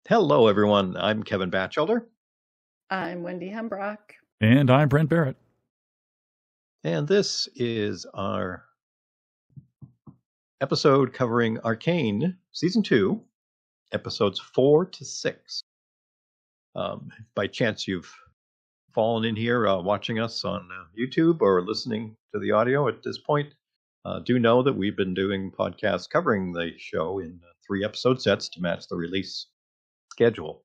Hello, everyone. I'm Kevin Bachelder. I'm Wendy Hembrock. And I'm Brent Barrett. And this is our episode covering Arcane Season 2, episodes 4 to 6. By chance you've fallen in here watching us on YouTube or listening to the audio at this point, do know that we've been doing podcasts covering the show in 3 episode sets to match the release schedule.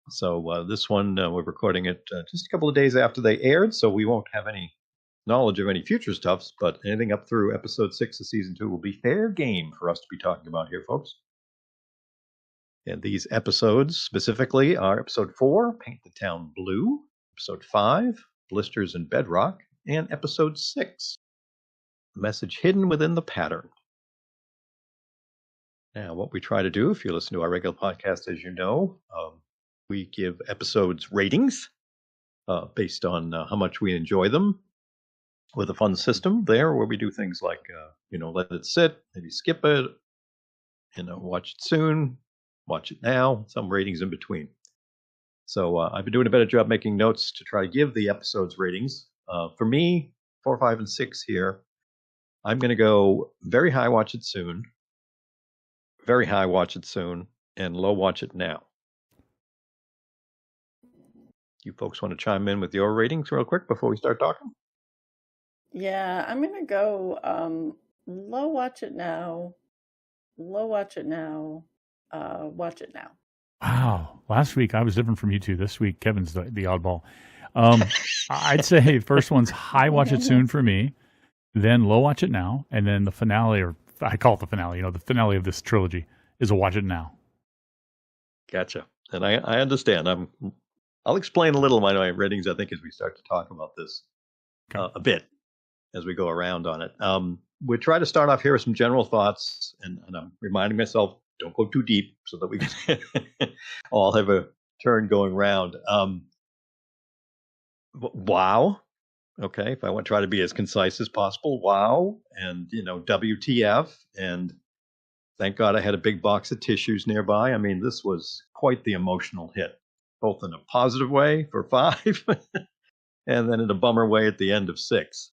So this one, we're recording it just a couple of days after they aired, so we won't have any knowledge of any future stuffs, but anything up through episode 6 of season 2 will be fair game for us to be talking about here, folks. And these episodes specifically are episode 4, Paint the Town Blue, episode 5, Blisters and Bedrock, and episode 6, Message Hidden Within the Pattern. Now, what we try to do, if you listen to our regular podcast, as you know, we give episodes ratings based on how much we enjoy them, with a fun system there where we do things like, let it sit, maybe skip it, watch it soon, watch it now, some ratings in between. So I've been doing a better job making notes to try to give the episodes ratings. For me, 4, 5, and 6 here, I'm going to go very high, watch it soon, very high, watch it soon, and low, watch it now. You folks want to chime in with your ratings real quick before we start talking? Yeah, I'm going to go low, watch it now, low, watch it now, watch it now. Wow. Last week I was different from you two. This week Kevin's the oddball. I'd say first one's high, watch it soon for me, then low, watch it now, and then the finale, or I call it the finale, the finale of this trilogy is a watch it now. Gotcha. And I understand. I'll explain a little of my ratings, I think, as we start to talk about this a bit as we go around on it. We try to start off here with some general thoughts, and I'm reminding myself, don't go too deep so that we can all have a turn going round. Wow. Okay, if I want to try to be as concise as possible, wow, and, WTF, and thank God I had a big box of tissues nearby. I mean, this was quite the emotional hit, both in a positive way for 5 and then in a bummer way at the end of 6.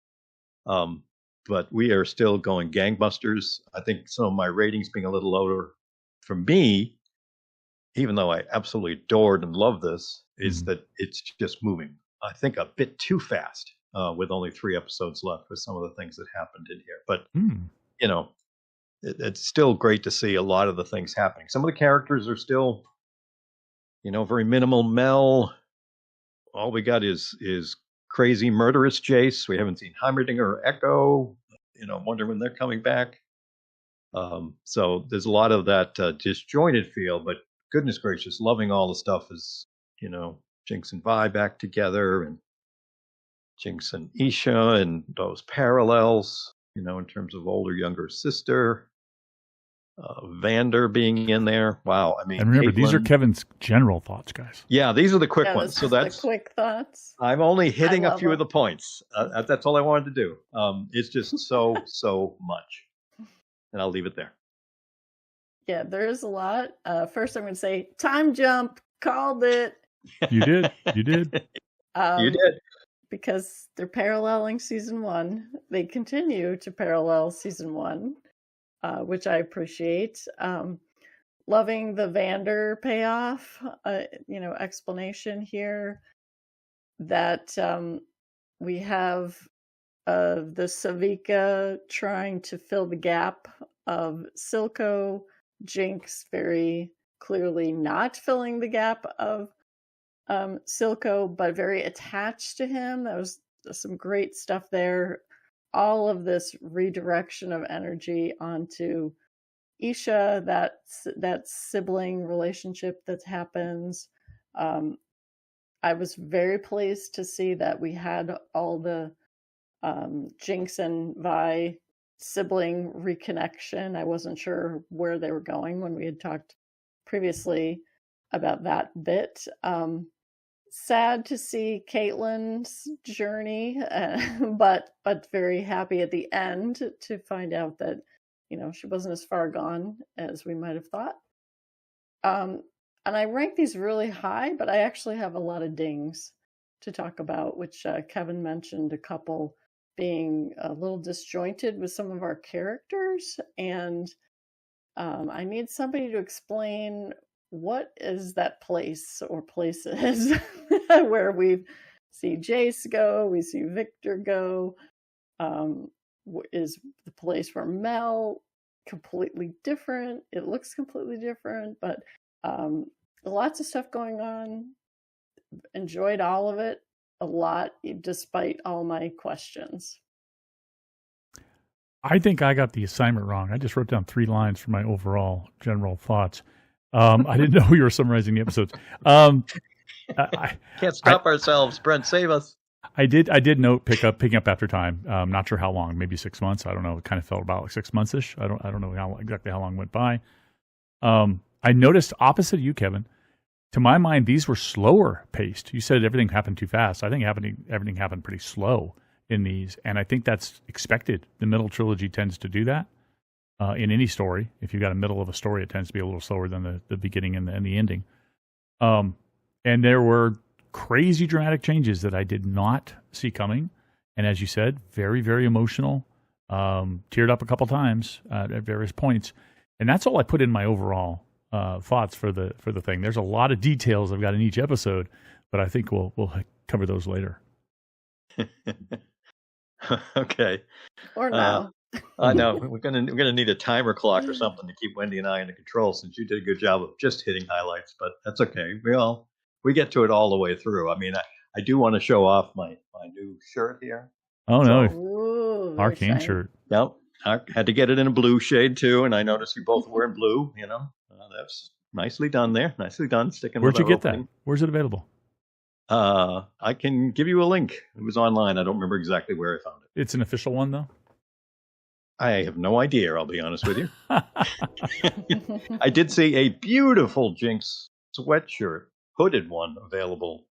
But we are still going gangbusters. I think some of my ratings being a little lower for me, even though I absolutely adored and love this, is that it's just moving, I think, a bit too fast with only 3 episodes left with some of the things that happened in here. But, it's still great to see a lot of the things happening. Some of the characters are still, very minimal. Mel, all we got is crazy murderous Jace. We haven't seen Heimerdinger or Echo. Wonder when they're coming back. So there's a lot of that disjointed feel, but goodness gracious, loving all the stuff is, Jinx and Vi back together, and Jinx and Isha, and those parallels, in terms of older, younger sister. Vander being in there. Wow. I mean, and remember, Caitlin, these are Kevin's general thoughts, guys. Yeah, these are the quick ones. So that's the quick thoughts. I'm only hitting a few of the points. That's all I wanted to do. It's just so much. And I'll leave it there. Yeah, there is a lot. First, I'm going to say time jump. Called it. You did. You did. You did. Because they're paralleling season 1. They continue to parallel season 1. Which I appreciate. Loving the Vander payoff, explanation here that we have the Savika trying to fill the gap of Silco, Jinx very clearly not filling the gap of Silco, but very attached to him. That was some great stuff there. All of this redirection of energy onto Isha, that sibling relationship that happens. I was very pleased to see that we had all the Jinx and Vi sibling reconnection. I wasn't sure where they were going when we had talked previously about that bit. Sad to see Caitlin's journey, but very happy at the end to find out that, she wasn't as far gone as we might have thought. And I rank these really high, but I actually have a lot of dings to talk about, which Kevin mentioned a couple being a little disjointed with some of our characters. And I need somebody to explain what is that place or places where we see Jace go, we see Victor go. Is the place where Mel completely different? It looks completely different, but lots of stuff going on. Enjoyed all of it a lot, despite all my questions. I think I got the assignment wrong. I just wrote down 3 lines for my overall general thoughts. I didn't know we were summarizing the episodes. I can't stop ourselves. Brent, save us. I did note picking up after time. Not sure how long, maybe 6 months. I don't know. It kind of felt about like 6 months-ish. I don't know exactly how long went by. I noticed opposite of you, Kevin. To my mind, these were slower paced. You said everything happened too fast. I think everything happened pretty slow in these, and I think that's expected. The middle trilogy tends to do that in any story. If you've got a middle of a story, it tends to be a little slower than the beginning and the ending. And there were crazy dramatic changes that I did not see coming, and as you said, very, very emotional. Teared up a couple times at various points, and that's all I put in my overall thoughts for the thing. There's a lot of details I've got in each episode, but I think we'll cover those later. Okay. Or no. I know we're gonna need a timer clock or something to keep Wendy and I under control, since you did a good job of just hitting highlights. But that's okay. We get to it all the way through. I mean, I do want to show off my new shirt here. Oh no, Ooh, Arcane shirt. Yep, I had to get it in a blue shade too, and I noticed you both were in blue. That's nicely done there. Nicely done. Sticking. Where'd you get opening. that? Where's it available? I can give you a link. It was online. I don't remember exactly where I found it. It's an official one, though? I have no idea, I'll be honest with you. I did see a beautiful Jinx sweatshirt, hooded one, available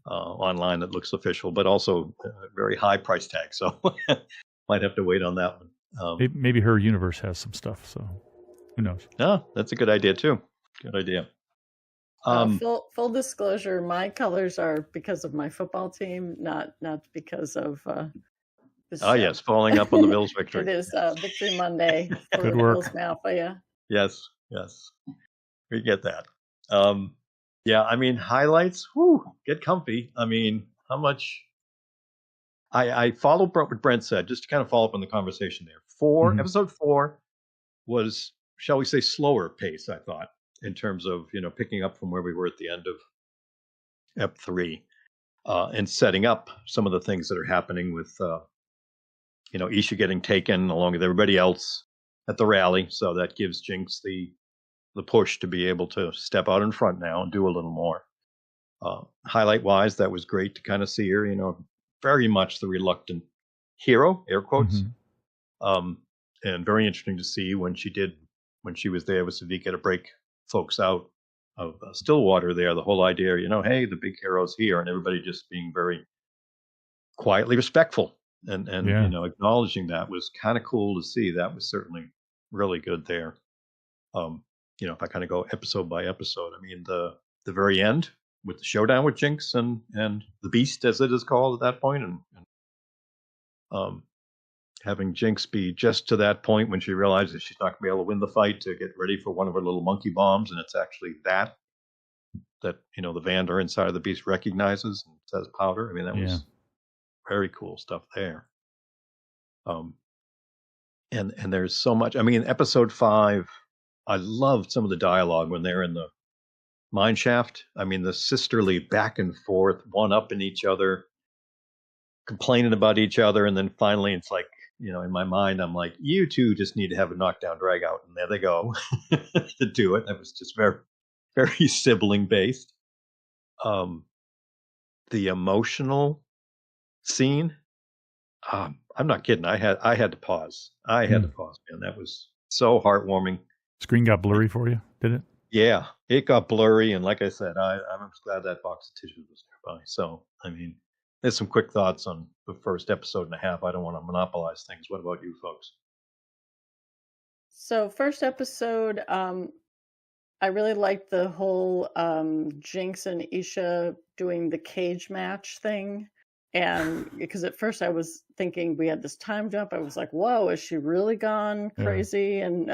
online that looks official, but also a very high price tag, so might have to wait on that one. Maybe her universe has some stuff, so who knows? No, that's a good idea, too. Good idea. Full disclosure, my colors are because of my football team, not because of this show. Yes, following up on the Bills victory. It is Victory Monday for Good the work. Bills Mafia. Yes, we get that. Yeah, I mean, highlights, get comfy. I mean, how much I followed what Brent said, just to kind of follow up on the conversation there. Episode 4 was, shall we say, slower pace, I thought, in terms of, picking up from where we were at the end of Ep 3, and setting up some of the things that are happening with, Isha getting taken along with everybody else at the rally. So that gives Jinx the push to be able to step out in front now and do a little more. Highlight wise, that was great to kind of see her, very much the reluctant hero, air quotes. And very interesting to see when she was there with Savika to break folks out of Stillwater there, the whole idea, hey, the big hero's here, and everybody just being very quietly respectful and acknowledging that was kind of cool to see. That was certainly really good there. If I kind of go episode by episode, I mean, the very end with the showdown with Jinx and the Beast, as it is called at that point, and having Jinx be just to that point when she realizes she's not going to be able to win the fight, to get ready for one of her little monkey bombs, and it's actually that the Vander inside of the Beast recognizes and says powder. I mean, that was very cool stuff there. And there's so much. I mean, episode 5, I loved some of the dialogue when they're in the mine shaft. I mean, the sisterly back and forth, one up in each other, complaining about each other, and then finally it's like, in my mind, I'm like, you two just need to have a knockdown drag out, and there they go to do it. That was just very, very sibling based. The emotional scene, I'm not kidding. I had to pause. Man. That was so heartwarming. Screen got blurry for you, did it? Yeah, it got blurry, and like I said, I'm glad that box of tissues was nearby. So, I mean, there's some quick thoughts on the first episode and a half. I don't want to monopolize things. What about you folks? So first episode, I really liked the whole Jinx and Isha doing the cage match thing. And because at first I was thinking we had this time jump, I was like, whoa, is she really gone Yeah. crazy? And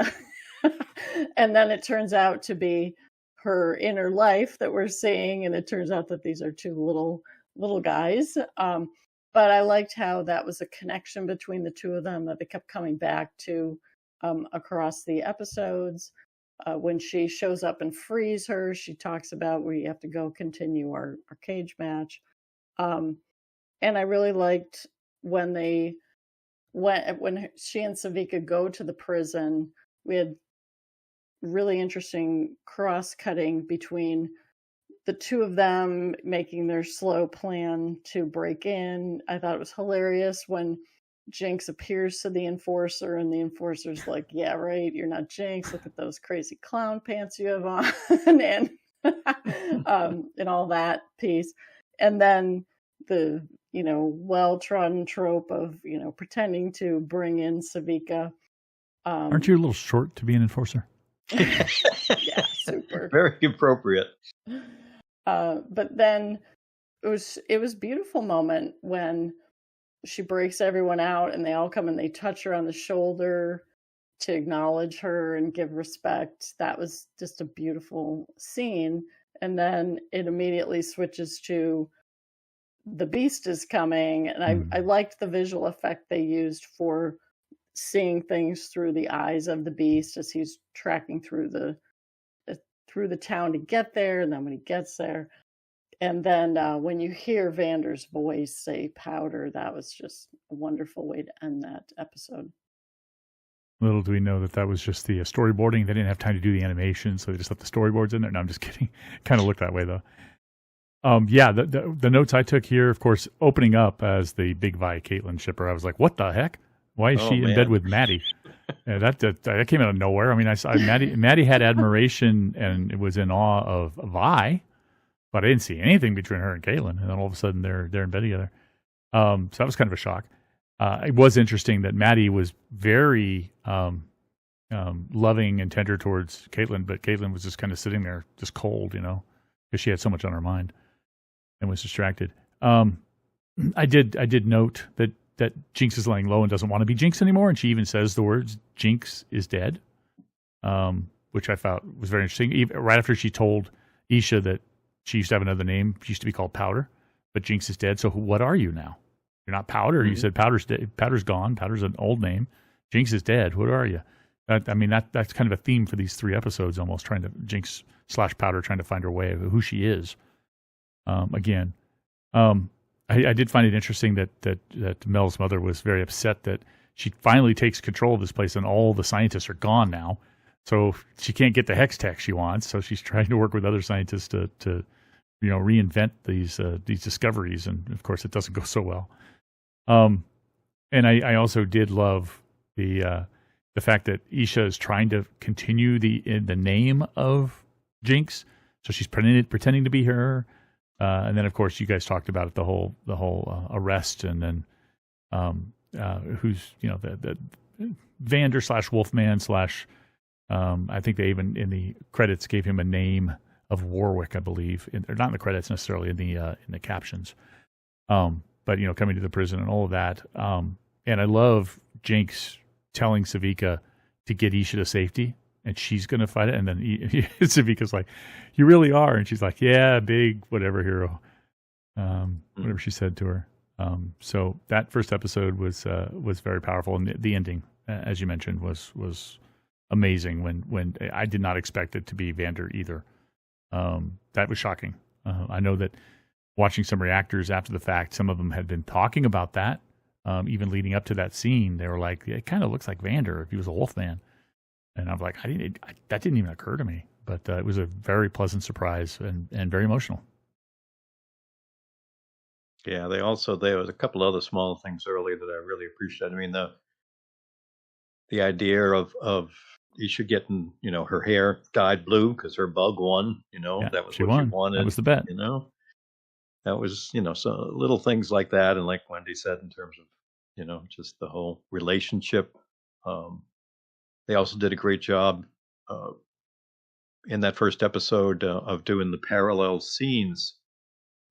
and then it turns out to be her inner life that we're seeing, and it turns out that these are two little guys. But I liked how that was a connection between the two of them that they kept coming back to across the episodes. When she shows up and frees her, she talks about we have to go continue our cage match. And I really liked when they when she and Savika go to the prison. We had really interesting cross-cutting between the two of them making their slow plan to break in. I thought it was hilarious when Jinx appears to the enforcer and the enforcer's like, yeah, right, you're not Jinx. Look at those crazy clown pants you have on and and all that piece. And then the, well-trodden trope of, pretending to bring in Savika. Aren't you a little short to be an enforcer? Yeah, super. Very appropriate. But then it was beautiful moment when she breaks everyone out and they all come and they touch her on the shoulder to acknowledge her and give respect. That was just a beautiful scene. And then it immediately switches to the beast is coming. And I liked the visual effect they used for seeing things through the eyes of the beast as he's tracking through the town to get there. And then when he gets there, and then when you hear Vander's voice say powder, that was just a wonderful way to end that episode. Little do we know that was just the storyboarding. They didn't have time to do the animation, so they just let the storyboards in there. No, I'm just kidding. Kind of looked that way, though. The notes I took here, of course, opening up as the Big Vi Caitlyn shipper, I was like, what the heck? Why is she in bed with Maddie? That came out of nowhere. I mean, I saw Maddie had admiration and was in awe of Vi, but I didn't see anything between her and Caitlyn. And then all of a sudden they're in bed together. So that was kind of a shock. It was interesting that Maddie was very loving and tender towards Caitlyn, but Caitlyn was just kind of sitting there, just cold, because she had so much on her mind and was distracted. I did note that Jinx is laying low and doesn't want to be Jinx anymore, and she even says the words "Jinx is dead," which I thought was very interesting. Even right after she told Isha that she used to have another name, she used to be called Powder, but Jinx is dead. So what are you now? You're not Powder. Mm-hmm. You said Powder's dead. Powder's gone. Powder's an old name. Jinx is dead. What are you? That's kind of a theme for these 3 episodes, almost trying to Jinx / Powder trying to find her way of who she is. Again. I did find it interesting that Mel's mother was very upset that she finally takes control of this place and all the scientists are gone now. So she can't get the hex tech she wants. So she's trying to work with other scientists to reinvent these discoveries. And of course, it doesn't go so well. And I also did love the fact that Isha is trying to continue the name of Jinx. So she's pretending to be her. And then, of course, you guys talked about it, the whole arrest, and then who's the Vander / Wolfman / I think they even in the credits gave him a name of Warwick, I believe, or not in the credits necessarily, in the captions. But coming to the prison and all of that. And I love Jinx telling Savika to get Isha to safety. And she's going to fight it. And then Savika's like, you really are. And she's like, yeah, big whatever hero. Whatever she said to her. So that first episode was very powerful. And the ending, as you mentioned, was amazing when I did not expect it to be Vander either. That was shocking. I know that watching some reactors after the fact, some of them had been talking about that. Even leading up to that scene, they were like, it kind of looks like Vander if he was a Wolfman. And I'm like, that didn't even occur to me. But it was a very pleasant surprise and very emotional. Yeah, there was a couple other small things early that I really appreciated. I mean, the idea of Isha getting, her hair dyed blue because her bug won, that was what she wanted. That was the bet. That was, so little things like that. And like Wendy said, in terms of, just the whole relationship, they also did a great job in that first episode of doing the parallel scenes,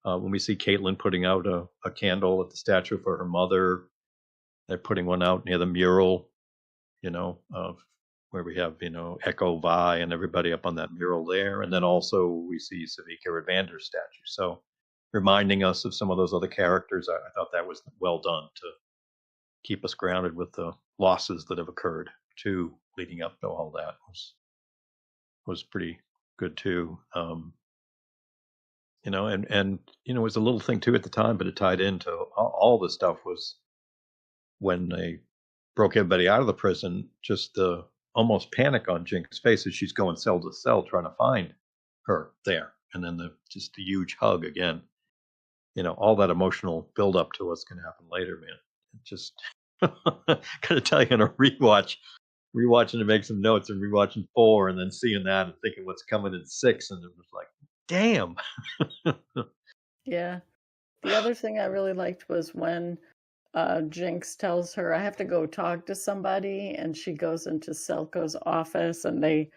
when we see Caitlin putting out a candle at the statue for her mother, they're putting one out near the mural, of where we have, Echo, Vi, and everybody up on that mural there. And then also we see Savika Evander's statue. So reminding us of some of those other characters, I thought that was well done to keep us grounded with the losses that have occurred too, leading up to all that was pretty good too. And it was a little thing too at the time, but it tied into all the stuff was when they broke everybody out of the prison, just the almost panic on Jinx's face as she's going cell to cell trying to find her there. And then just the huge hug again. All that emotional build up to what's going to happen later, man. It just gotta tell you, on a rewatching to make some notes and rewatching 4 and then seeing that and thinking what's coming in 6, and it was like, damn. Yeah. The other thing I really liked was when Jinx tells her, I have to go talk to somebody, and she goes into Selko's office, and they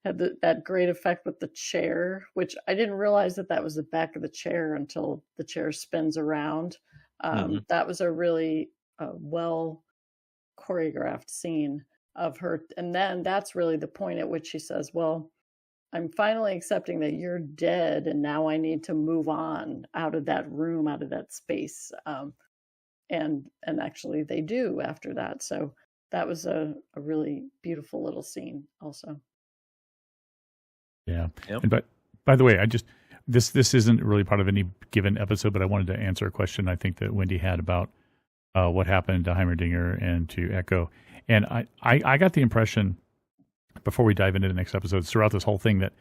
had that great effect with the chair, which I didn't realize that was the back of the chair until the chair spins around. That was a really well choreographed scene of her. And then that's really the point at which she says, well, I'm finally accepting that you're dead, and now I need to move on out of that room, out of that space. And actually they do after that. So that was a really beautiful little scene also. Yeah. Yep. And by the way, this isn't really part of any given episode, but I wanted to answer a question I think that Wendy had about what happened to Heimerdinger and to Echo. And I got the impression, before we dive into the next episodes, throughout this whole thing, that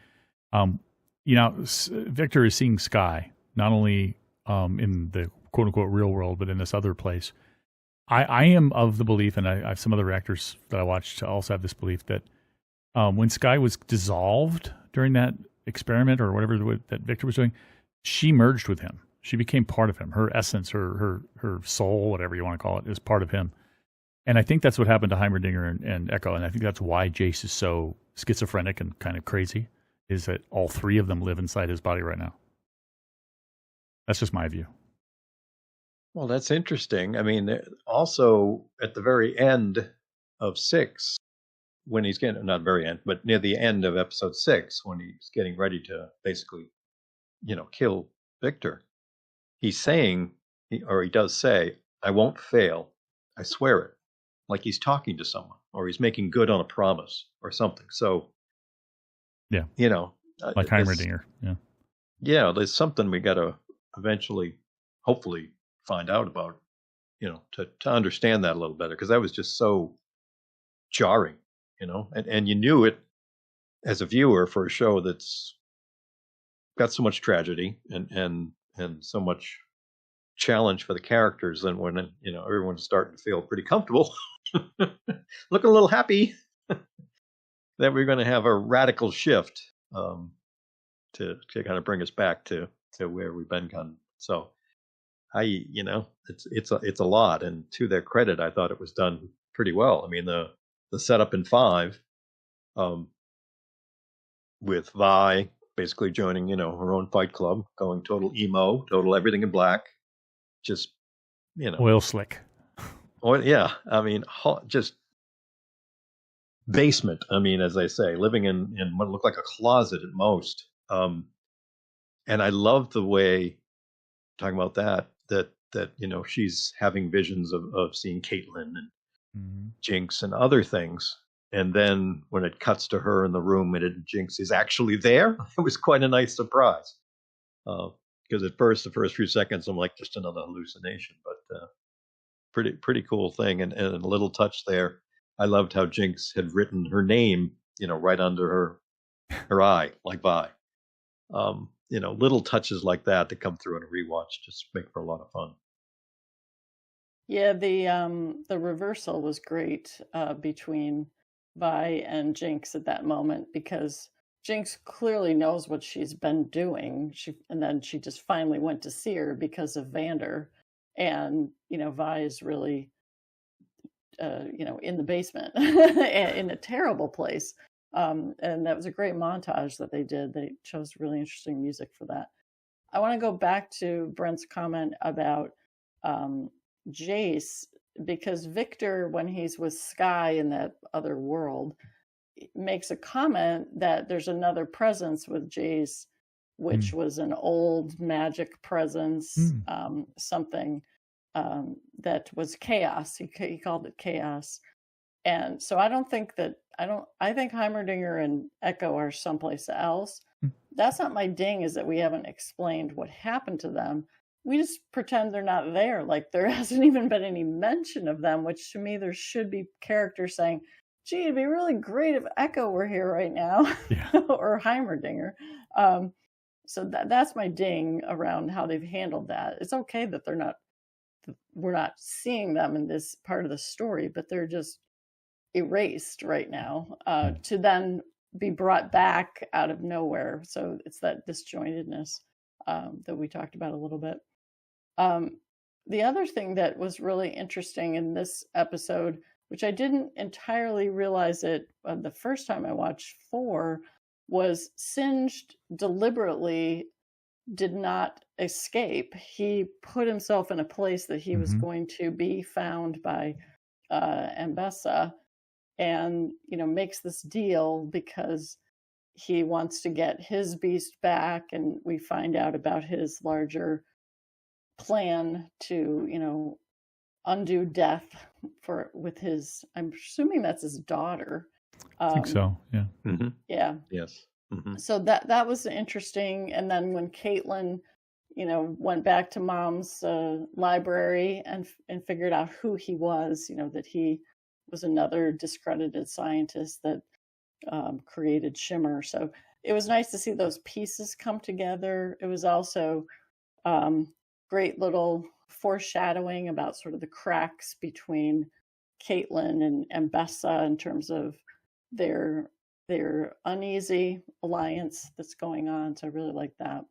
Victor is seeing Sky not only in the quote unquote real world, but in this other place. I am of the belief, and I some other actors that I watched also have this belief, that when Sky was dissolved during that experiment or whatever that Victor was doing, she merged with him. She became part of him. Her essence, her soul, whatever you want to call it, is part of him. And I think that's what happened to Heimerdinger and Echo. And I think that's why Jace is so schizophrenic and kind of crazy, is that all 3 of them live inside his body right now. That's just my view. Well, that's interesting. I mean, also at the very end of 6, when he's getting, not very end, but near the end of episode 6, when he's getting ready to basically, kill Victor, he's saying, he does say, I won't fail. I swear it. Like he's talking to someone, or he's making good on a promise or something. So, yeah, like Heimerdinger. Yeah. Yeah. There's something we got to eventually, hopefully, find out about, to understand that a little better. Cause that was just so jarring, and you knew it as a viewer for a show that's got so much tragedy and so much challenge for the characters. And when everyone's starting to feel pretty comfortable, looking a little happy, that we're going to have a radical shift to kind of bring us back to where we've been. So it's a lot, and to their credit, I thought it was done pretty well. I mean, the setup in 5, with Vi basically joining, her own fight club, going total emo, total everything in black, just, oil slick. Yeah. I mean, just basement. I mean, as they say, living in what looked like a closet at most. And I love the way, talking about that she's having visions of seeing Caitlin and Jinx and other things. And then when it cuts to her in the room and Jinx is actually there, it was quite a nice surprise. Because at first, the first few seconds, I'm like, just another hallucination. But pretty cool thing. And a little touch there. I loved how Jinx had written her name, right under her eye, like Vi. Little touches like that come through in a rewatch just make for a lot of fun. Yeah, the reversal was great between Vi and Jinx at that moment, because Jinx clearly knows what she's been doing. And then she just finally went to see her because of Vander. And, Vi is really, in the basement in a terrible place. And that was a great montage that they did. They chose really interesting music for that. I want to go back to Brent's comment about Jace, because Victor, when he's with Sky in that other world, makes a comment that there's another presence with Jace, which was an old magic presence, something that was chaos. He called it chaos. And so I think Heimerdinger and Echo are someplace else. That's not my ding, is that we haven't explained what happened to them. We just pretend they're not there. Like, there hasn't even been any mention of them, which to me, there should be characters saying, gee, it'd be really great if Echo were here right now, or Heimerdinger. So that's my ding around how they've handled that. It's okay that we're not seeing them in this part of the story, but they're just erased right now, to then be brought back out of nowhere. So it's that disjointedness that we talked about a little bit. The other thing that was really interesting in this episode, which I didn't entirely realize it the first time I watched 4, was Singed deliberately did not escape. He put himself in a place that he was going to be found by Ambessa, and makes this deal because he wants to get his beast back, and we find out about his larger plan to undo death with his, I'm assuming that's his daughter. I think so, yeah. Yeah. Yes. So that was interesting. And then when Caitlin went back to Mom's library and figured out who he was, that he was another discredited scientist that created Shimmer. So it was nice to see those pieces come together. It was also great little foreshadowing about sort of the cracks between Caitlin and Ambessa in terms of their uneasy alliance that's going on. So I really like that.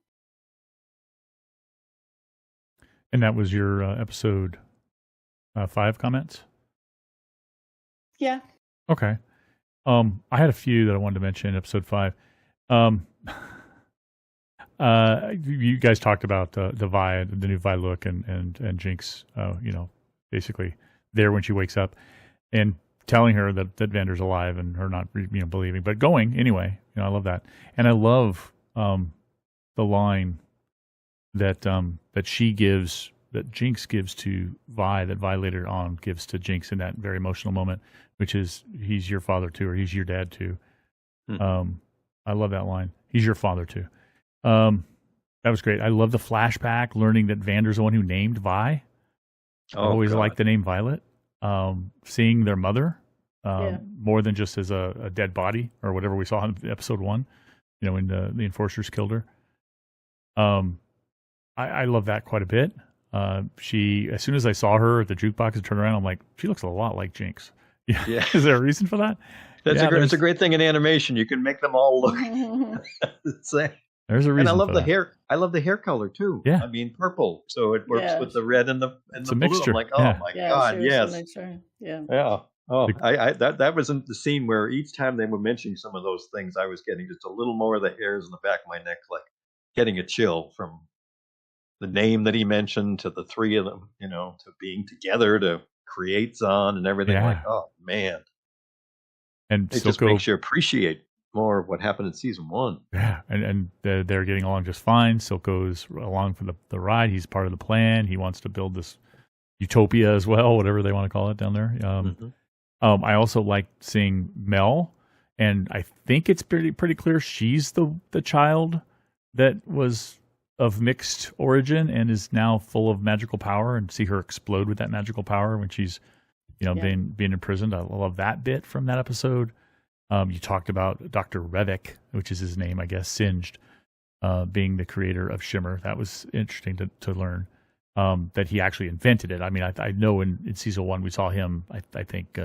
And that was your episode 5 comments? Yeah. Okay. I had a few that I wanted to mention in episode 5. You guys talked about the Vi, the new Vi look, and Jinx, basically there when she wakes up and telling her that Vander's alive and her not believing, but going anyway. I love that, and I love the line that she gives, that Jinx gives to Vi, that Vi later on gives to Jinx in that very emotional moment, which is, he's your father too, or he's your dad too. I love that line. He's your father too. That was great. I love the flashback, learning that Vander's the one who named Vi. I always liked the name Violet. Seeing their mother, more than just as a dead body or whatever we saw in episode 1, when the enforcers killed her. I love that quite a bit. She, as soon as I saw her at the jukebox and turned around, I'm like, she looks a lot like Jinx. Yeah. Is there a reason for that? It's a great thing in animation. You can make them all look the same. There's a reason. And I love the hair. I love the hair color too. Yeah. I mean, purple, so it works with the red and the blue. Mixture. I'm like, oh my god, yes. Yeah. Oh, that was in the scene where each time they were mentioning some of those things, I was getting just a little more of the hairs in the back of my neck, like getting a chill from the name that he mentioned to the three of them, to being together to create Zahn and everything. Yeah. Like, oh man, and it just makes you appreciate more of what happened in season 1. Yeah, and they're getting along just fine. Silco's along for the ride. He's part of the plan. He wants to build this utopia as well, whatever they want to call it down there. I also like seeing Mel, and I think it's pretty clear she's the child that was of mixed origin and is now full of magical power, and see her explode with that magical power when she's being imprisoned. I love that bit from that episode. You talked about Dr. Revik, which is his name, I guess, Singed, being the creator of Shimmer. That was interesting to learn, that he actually invented it. I mean, I know in season 1 we saw him, I think,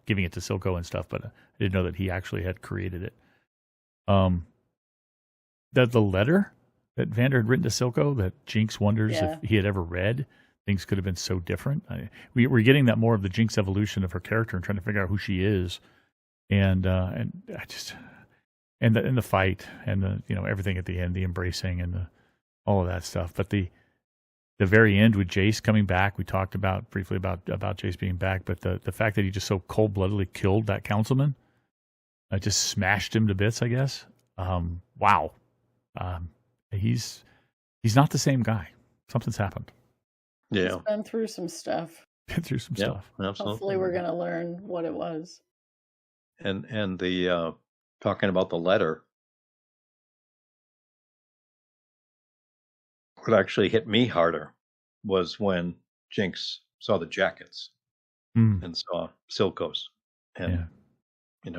giving it to Silco and stuff, but I didn't know that he actually had created it. That the letter that Vander had written to Silco that Jinx wonders if he had ever read, things could have been so different. We're getting that more of the Jinx evolution of her character and trying to figure out who she is. and I just and the fight and the everything at the end, the embracing and all of that stuff. But the very end with Jace coming back, we talked about briefly about Jace being back, but the fact that he just so cold bloodedly killed that councilman, just smashed him to bits, I guess. Wow, he's not the same guy. Something's happened. Yeah, He's been through some stuff. Absolutely. Hopefully, we're going to learn what it was. And the talking about the letter, what actually hit me harder was when Jinx saw the jackets and saw Silco's, and went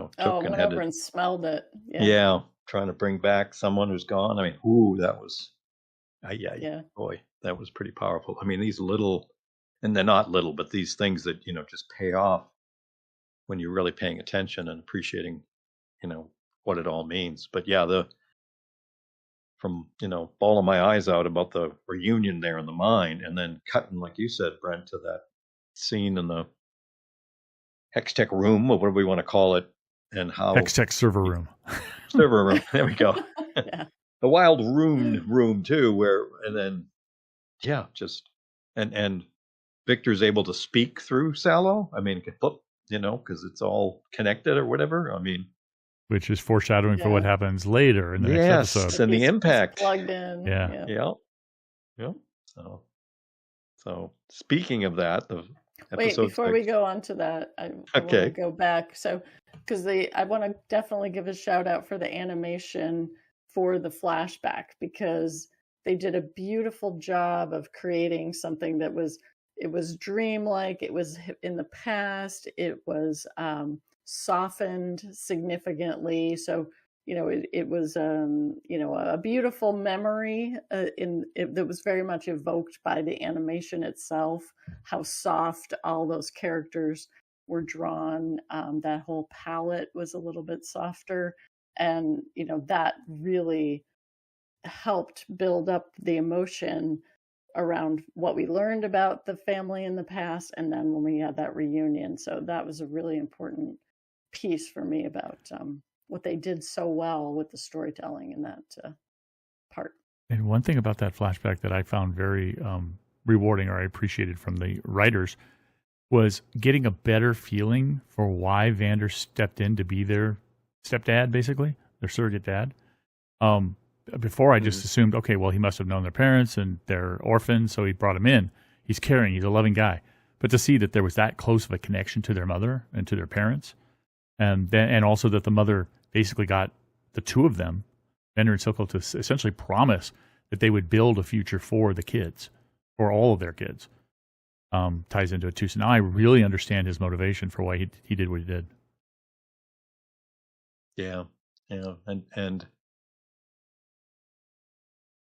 over and smelled it. Yeah, trying to bring back someone who's gone. I mean, that was, boy, that was pretty powerful. I mean, these little, and they're not little, but these things that just pay off when you're really paying attention and appreciating, what it all means. But yeah, from bawling my eyes out about the reunion there in the mine, and then cutting, like you said, Brent, to that scene in the Hextech room, or whatever we want to call it, and how Hextech server room. Server room. There we go. Yeah. The wild room too, and Victor's able to speak through Sallow. I mean, because it's all connected or whatever. I mean, which is foreshadowing for what happens later in the next episode. And the impact. Plugged in. Yeah. So speaking of that, before we go on to that, I want to go back. So, because I want to definitely give a shout out for the animation for the flashback, because they did a beautiful job of creating something that was dreamlike. It was in the past. It was softened significantly. So, it was a beautiful memory that was very much evoked by the animation itself. How soft all those characters were drawn. That whole palette was a little bit softer, and that really helped build up the emotion around what we learned about the family in the past, and then when we had that reunion. So that was a really important piece for me about what they did so well with the storytelling in that part. And one thing about that flashback that I found very rewarding, or I appreciated from the writers, was getting a better feeling for why Vander stepped in to be their stepdad, basically, their surrogate dad. Before I just assumed, okay, well, he must have known their parents and they're orphans, so he brought him in. He's caring, he's a loving guy. But to see that there was that close of a connection to their mother and to their parents, and also that the mother basically got the two of them, Vander and Silco, to essentially promise that they would build a future for the kids, for all of their kids, ties into it too. So now I really understand his motivation for why he did what he did. Yeah, and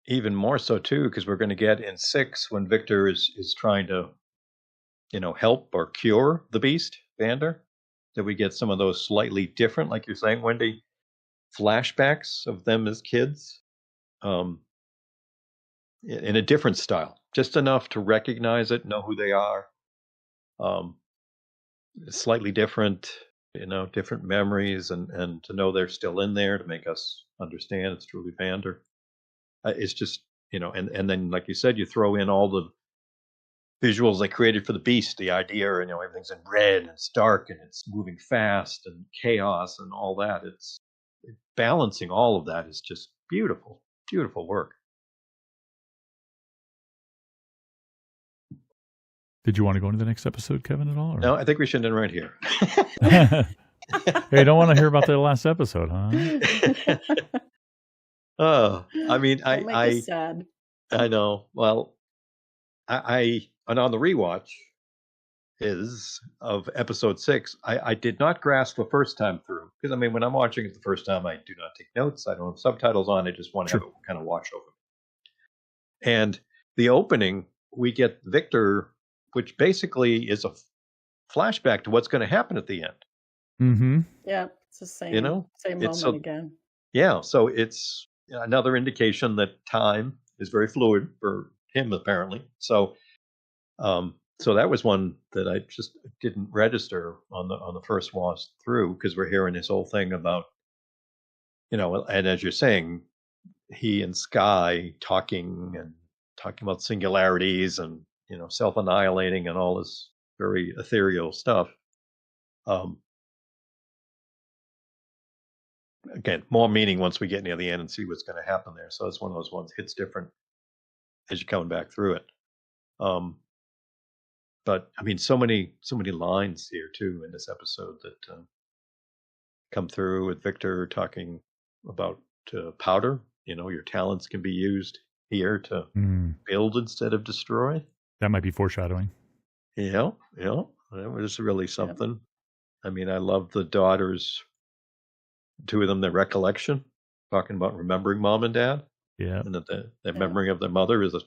even more so too, because we're going to get in 6 when Victor is trying to, help or cure the beast, Vander, that we get some of those slightly different, like you're saying, Wendy, flashbacks of them as kids, in a different style, just enough to recognize it, know who they are, slightly different, different memories, and to know they're still in there to make us understand it's truly Vander. It's just, and then, like you said, you throw in all the visuals they created for the beast, the idea, everything's in red and it's dark and it's moving fast and chaos and all that. It's balancing all of that is just beautiful, beautiful work. Did you want to go into the next episode, Kevin, at all? Or? No, I think we should end right here. Hey, don't want to hear about the last episode, huh? I mean, I sad. I know. Well, and on the rewatch of episode 6, I did not grasp the first time through, because I mean, when I'm watching it the first time, I do not take notes. I don't have subtitles on. I just want to have a kind of watch over. And the opening, we get Victor, which basically is a flashback to what's going to happen at the end. Mm-hmm. Yeah, it's the same. Same moment again. Yeah, so it's another indication that time is very fluid for him, apparently. So so that was one that I just didn't register on the first watch through, because we're hearing this whole thing about, and as you're saying, he and Sky talking about singularities and self-annihilating and all this very ethereal stuff. Again, more meaning once we get near the end and see what's going to happen there. So it's one of those ones, hits different as you're coming back through it. But I mean, so many lines here too in this episode that come through, with Victor talking about powder. Your talents can be used here to build instead of destroy. That might be foreshadowing. Yeah, that was really something. I mean, I love the daughters, two of them, their recollection, talking about remembering mom and dad. Yeah. And that the memory of their mother is, the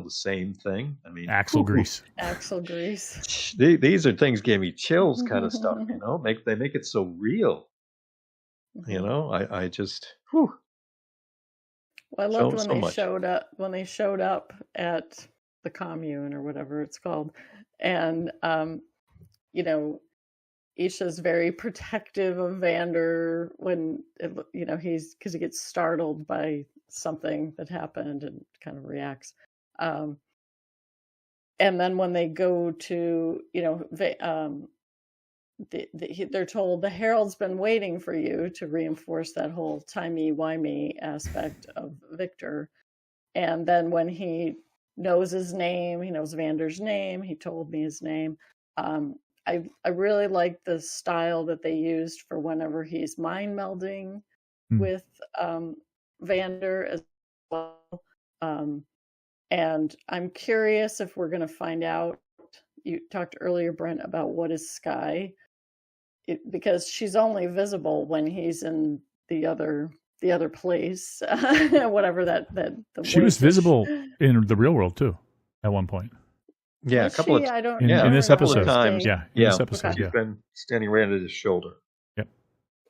same thing. I mean, axle grease. Axle grease. These are things gave me chills kind of stuff, they make it so real. I just, whew. Well, I loved when they showed up at the commune or whatever it's called. And, Isha's very protective of Vander when, because he gets startled by something that happened and kind of reacts. And then when they go to, they're told the Herald's been waiting for you, to reinforce that whole timey-wimey aspect of Victor. And then when he knows his name, he knows Vander's name, he told me his name. I really like the style that they used for whenever he's mind melding with Vander as well. And I'm curious if we're going to find out. You talked earlier, Brent, about what is Sky, because she's only visible when he's in the other place, whatever that. She was visible in the real world too, at one point. Yeah, was a couple she? of I don't in this episode. Times. Yeah, in this episode. She's been standing right at his shoulder. Yep.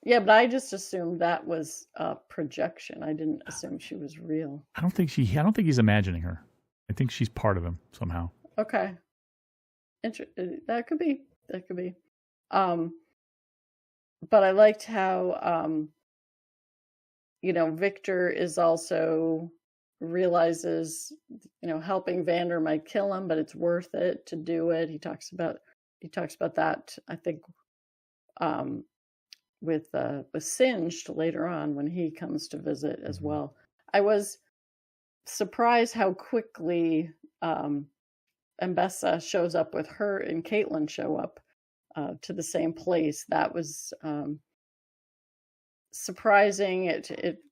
Yeah, but I just assumed that was a projection. I didn't assume she was real. I don't think he's imagining her. I think she's part of him somehow. Okay. That could be. But I liked how, Victor is also realizes, helping Vander might kill him, but it's worth it to do it. He talks about that, I think, with Singed later on when he comes to visit as well. I was surprised how quickly Mbessa shows up with her and Caitlin show up to the same place. That was surprising. It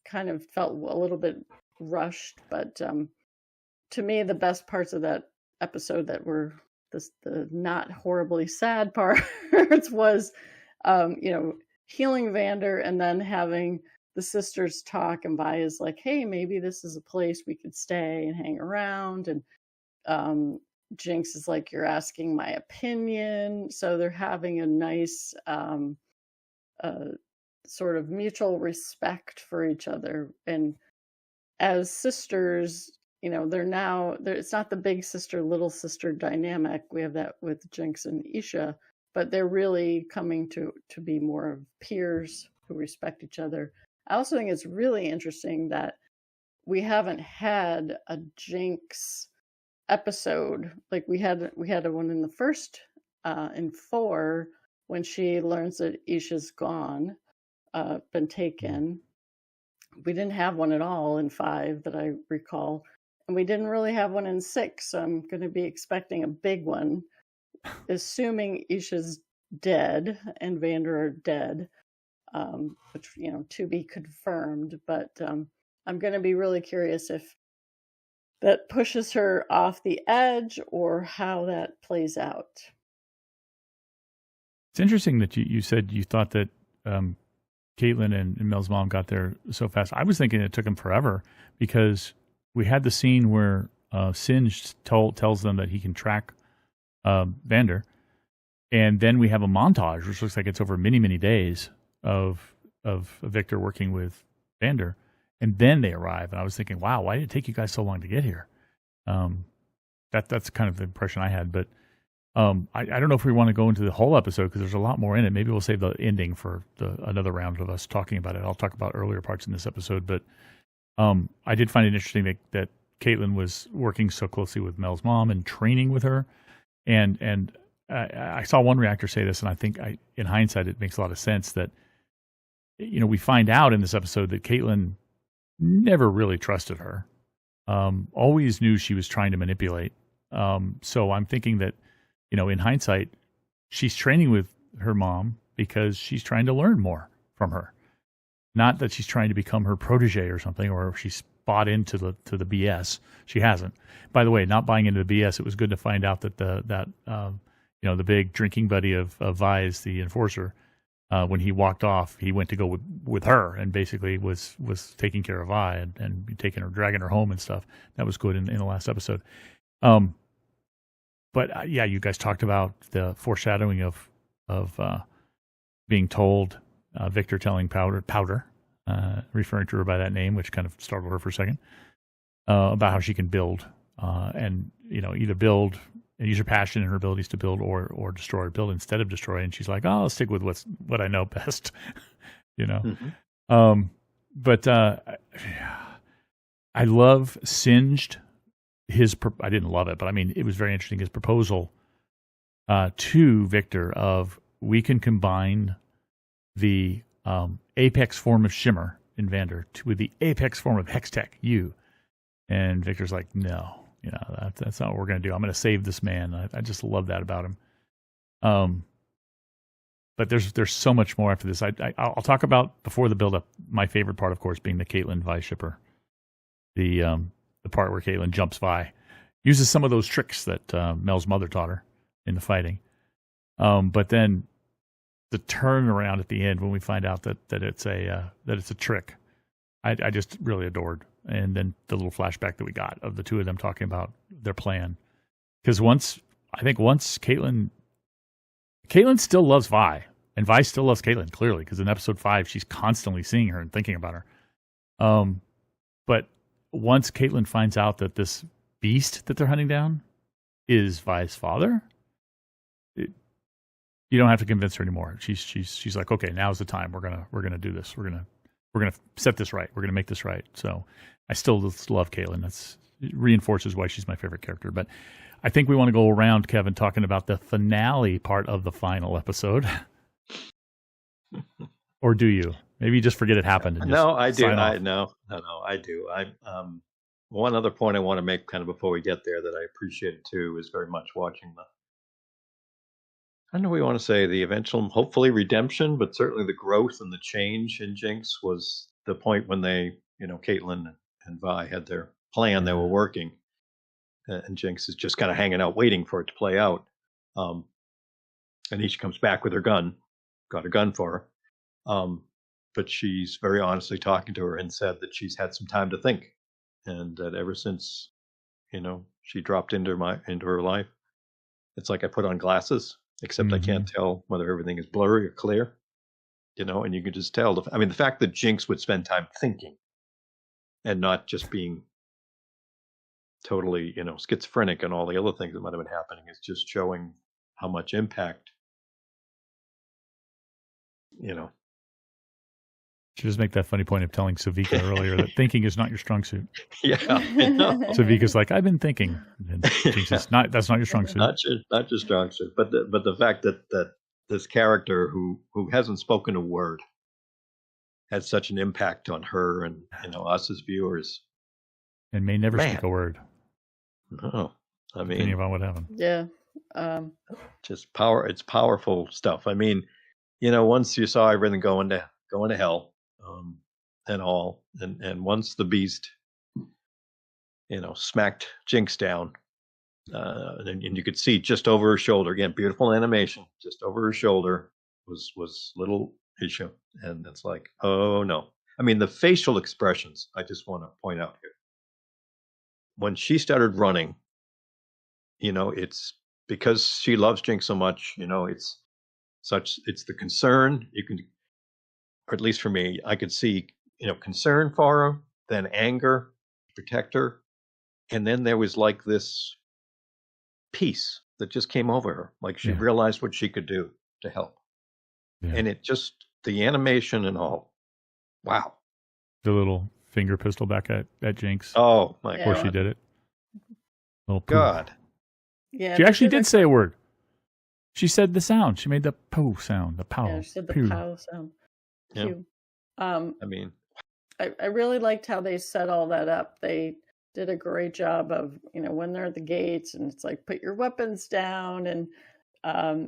kind of felt a little bit rushed, but to me, the best parts of that episode that were the not horribly sad parts was, healing Vander and then having the sisters talk, and Vaya's like, hey, maybe this is a place we could stay and hang around. And Jinx is like, you're asking my opinion. So they're having a nice sort of mutual respect for each other. And as sisters, it's not the big sister, little sister dynamic. We have that with Jinx and Isha, but they're really coming to be more of peers who respect each other. I also think it's really interesting that we haven't had a Jinx episode. Like we had one in the first, in 4, when she learns that Isha's gone, been taken. We didn't have one at all in 5 that I recall. And we didn't really have one in 6, so I'm going to be expecting a big one, assuming Isha's dead and Vander are dead, which, to be confirmed. But I'm going to be really curious if that pushes her off the edge or how that plays out. It's interesting that you said you thought that Caitlin and Mel's mom got there so fast. I was thinking it took them forever, because we had the scene where Singed tells them that he can track Vander, and then we have a montage which looks like it's over many, many days of Victor working with Vander, and then they arrive. And I was thinking, wow, why did it take you guys so long to get here? That's kind of the impression I had. But I don't know if we want to go into the whole episode because there's a lot more in it. Maybe we'll save the ending for another round of us talking about it. I'll talk about earlier parts in this episode, but I did find it interesting that Caitlin was working so closely with Mel's mom and training with her. And I saw one reactor say this, and I think in hindsight, it makes a lot of sense that, we find out in this episode that Caitlin never really trusted her, always knew she was trying to manipulate. So I'm thinking that, in hindsight, she's training with her mom because she's trying to learn more from her. Not that she's trying to become her protege or something, or she's bought into the BS. She hasn't. By the way, not buying into the BS. It was good to find out that the big drinking buddy of Vi's, the enforcer, when he walked off, he went to go with her and basically was taking care of Vi and dragging her home and stuff. That was good in the last episode. But yeah, you guys talked about the foreshadowing of being told, Victor telling Powder, referring to her by that name, which kind of startled her for a second, about how she can build and either build and use her passion and her abilities to build or destroy, build instead of destroy. And she's like, I'll stick with what I know best, Mm-hmm. But I love Singed. I didn't love it, but I mean, it was very interesting. His proposal to Victor of we can combine the apex form of Shimmer in Vander with the apex form of Hextech, you. And Victor's like, no, that's not what we're going to do. I'm going to save this man. I just love that about him. But there's so much more after this. I'll talk about before the build up. My favorite part, of course, being the Caitlin Vi shipper. The part where Caitlin jumps Vi, uses some of those tricks that Mel's mother taught her in the fighting. But then the turnaround at the end when we find out that it's a trick, I just really adored. And then the little flashback that we got of the two of them talking about their plan, because once Caitlin still loves Vi, and Vi still loves Caitlin clearly, because in episode 5 she's constantly seeing her and thinking about her. But once Caitlin finds out that this beast that they're hunting down is Vi's father, you don't have to convince her anymore. She's like, okay, now's the time. We're gonna do this. We're gonna set this right. We're gonna make this right. So I still love Caitlin. It reinforces why she's my favorite character. But I think we want to go around, Kevin, talking about the finale part of the final episode. Or do you? Maybe you just forget it happened. And No, I do. I do. One other point I want to make kind of before we get there that I appreciate too is very much watching I don't know what you want to say, the eventual, hopefully redemption, but certainly the growth and the change in Jinx was the point when they, Caitlin and Vi had their plan, they were working, and Jinx is just kind of hanging out waiting for it to play out. And each comes back with her gun, got a gun for her. But she's very honestly talking to her and said that she's had some time to think, and that ever since, she dropped into her life, it's like I put on glasses, except I can't tell whether everything is blurry or clear, and you can just tell. The fact that Jinx would spend time thinking and not just being totally, schizophrenic and all the other things that might have been happening is just showing how much impact, Should just make that funny point of telling Savika earlier that thinking is not your strong suit. Yeah, I know. Savika's like, I've been thinking. And Jinx says, that's not your strong suit. Not your strong suit, but the fact that this character who hasn't spoken a word had such an impact on her and us as viewers, and may never speak a word. No, Thinking about what happened. Yeah. Just power. It's powerful stuff. Once you saw everything going to hell. And all, and once the beast, smacked Jinx down, and you could see just over her shoulder, again, beautiful animation, just over her shoulder was little Isha, and it's like, oh no. The facial expressions, I just want to point out here. When she started running, it's because she loves Jinx so much, it's the concern, or at least for me, I could see, concern for her, then anger, protect her. And then there was like this peace that just came over her. Like she Yeah. realized what she could do to help. Yeah. And it just, the animation and all, wow. The little finger pistol back at Jinx Oh, my Yeah. before God. she did it. Little poof. God. Yeah, She they actually did did say a word. She said the sound. She made the poo sound, the pow. Yeah, she said the pew. pow sound. Yeah. Pew. I mean, I really liked how they set all that up. They did a great job of, when they're at the gates and it's like, put your weapons down. And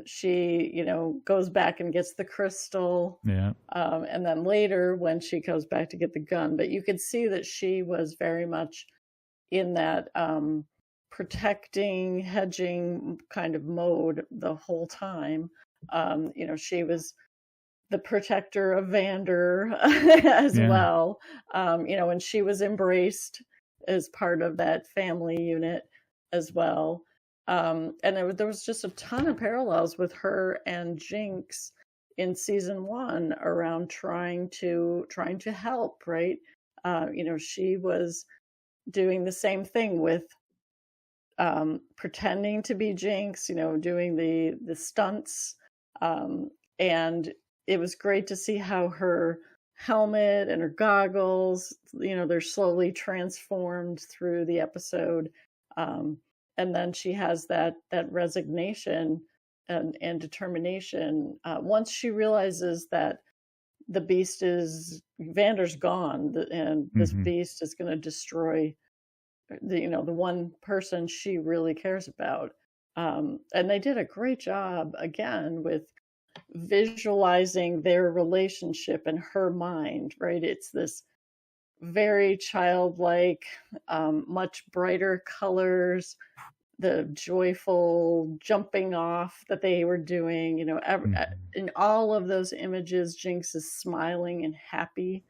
she, goes back and gets the crystal. Yeah. And then later when she goes back to get the gun, but you could see that she was very much in that protecting, hedging kind of mode the whole time. She was the protector of Vander as Yeah. well. And she was embraced as part of that family unit as well. And there was just a ton of parallels with her and Jinx in season 1 around trying to help, right? She was doing the same thing with pretending to be Jinx, doing the stunts. And it was great to see how her helmet and her goggles, they're slowly transformed through the episode. And then she has that resignation and determination once she realizes that the beast Vander's gone, and this beast is going to destroy the one person she really cares about. And they did a great job again with visualizing their relationship in her mind, right? It's this very childlike, much brighter colors, the joyful jumping off that they were doing, in all of those images, Jinx is smiling and happy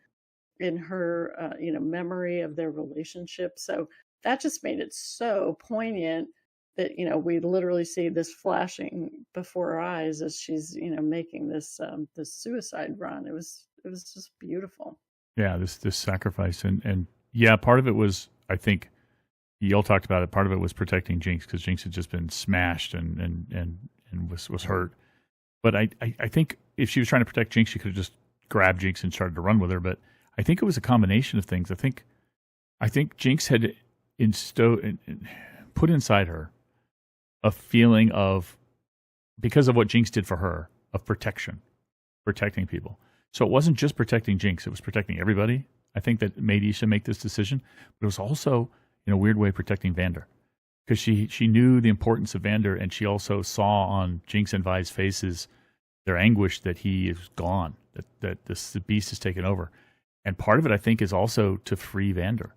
in her, memory of their relationship. So that just made it so poignant that, we literally see this flashing before our eyes as she's, making this suicide run. It was just beautiful. Yeah, this sacrifice and yeah, part of it was, I think y'all talked about it, part of it was protecting Jinx because Jinx had just been smashed and was hurt. But I think if she was trying to protect Jinx, she could have just grabbed Jinx and started to run with her. But I think it was a combination of things. I think Jinx had put inside her a feeling of, because of what Jinx did for her, of protection, protecting people. So it wasn't just protecting Jinx, it was protecting everybody. I think that made Isha make this decision, but it was also, in a weird way, protecting Vander. Because she knew the importance of Vander, and she also saw on Jinx and Vi's faces their anguish that he is gone, that the beast has taken over. And part of it, I think, is also to free Vander.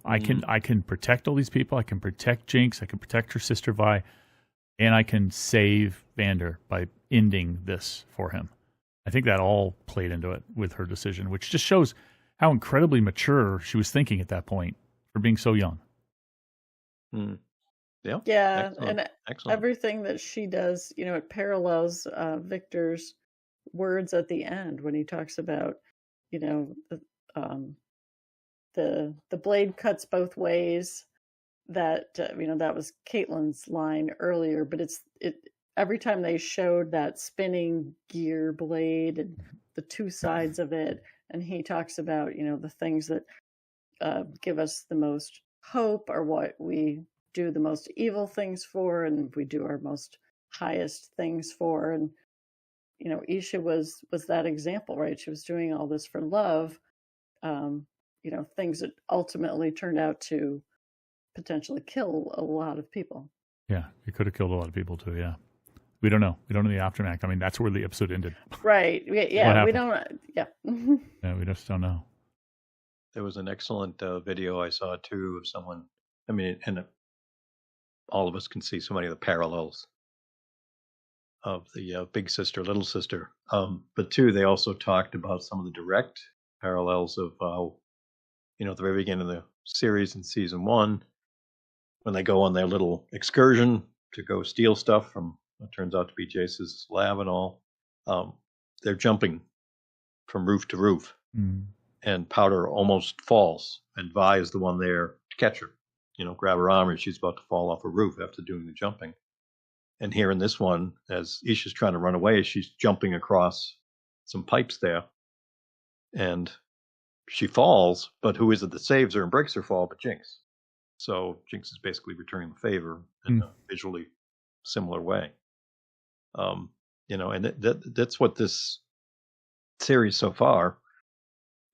I can protect all these people. I can protect Jinx. I can protect her sister Vi, and I can save Vander by ending this for him. I think that all played into it with her decision, which just shows how incredibly mature she was thinking at that point for being so young. Yeah. Yeah, Excellent. and Excellent. everything that she does, it parallels Victor's words at the end when he talks about, the blade cuts both ways. That that was Caitlin's line earlier, but every time they showed that spinning gear blade and the two sides of it, and he talks about the things that give us the most hope are what we do the most evil things for, and we do our most highest things for. And Isha was that example, right? She was doing all this for love, things that ultimately turned out to potentially kill a lot of people. Yeah, it could have killed a lot of people too. Yeah, we don't know. We don't know the aftermath. I mean, that's where the episode ended. Right. Yeah. We don't. Yeah. Yeah, we just don't know. There was an excellent video I saw too of someone. I mean, and all of us can see so many of the parallels of the big sister, little sister. But too, they also talked about some of the direct parallels of the very beginning of the series in season 1, when they go on their little excursion to go steal stuff from what turns out to be Jace's lab and all. They're jumping from roof to roof, and Powder almost falls, and Vi is the one there to catch her, grab her arm, and she's about to fall off a roof after doing the jumping. And here in this one, as Isha's trying to run away, she's jumping across some pipes there, and she falls. But who is it that saves her and breaks her fall? But Jinx. So Jinx is basically returning the favor in a visually similar way. And that's what this series so far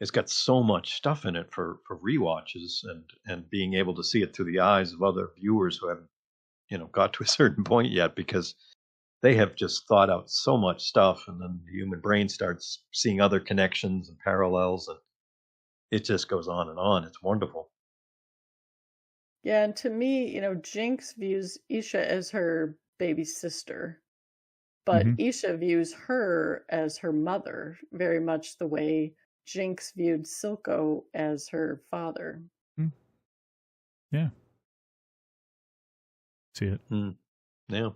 has got, so much stuff in it for rewatches and being able to see it through the eyes of other viewers who haven't got to a certain point yet, because they have just thought out so much stuff, and then the human brain starts seeing other connections and parallels, and it just goes on and on. It's wonderful. Yeah, and to me, Jinx views Isha as her baby sister, but Isha views her as her mother, very much the way Jinx viewed Silco as her father. Yeah. See it. Yeah.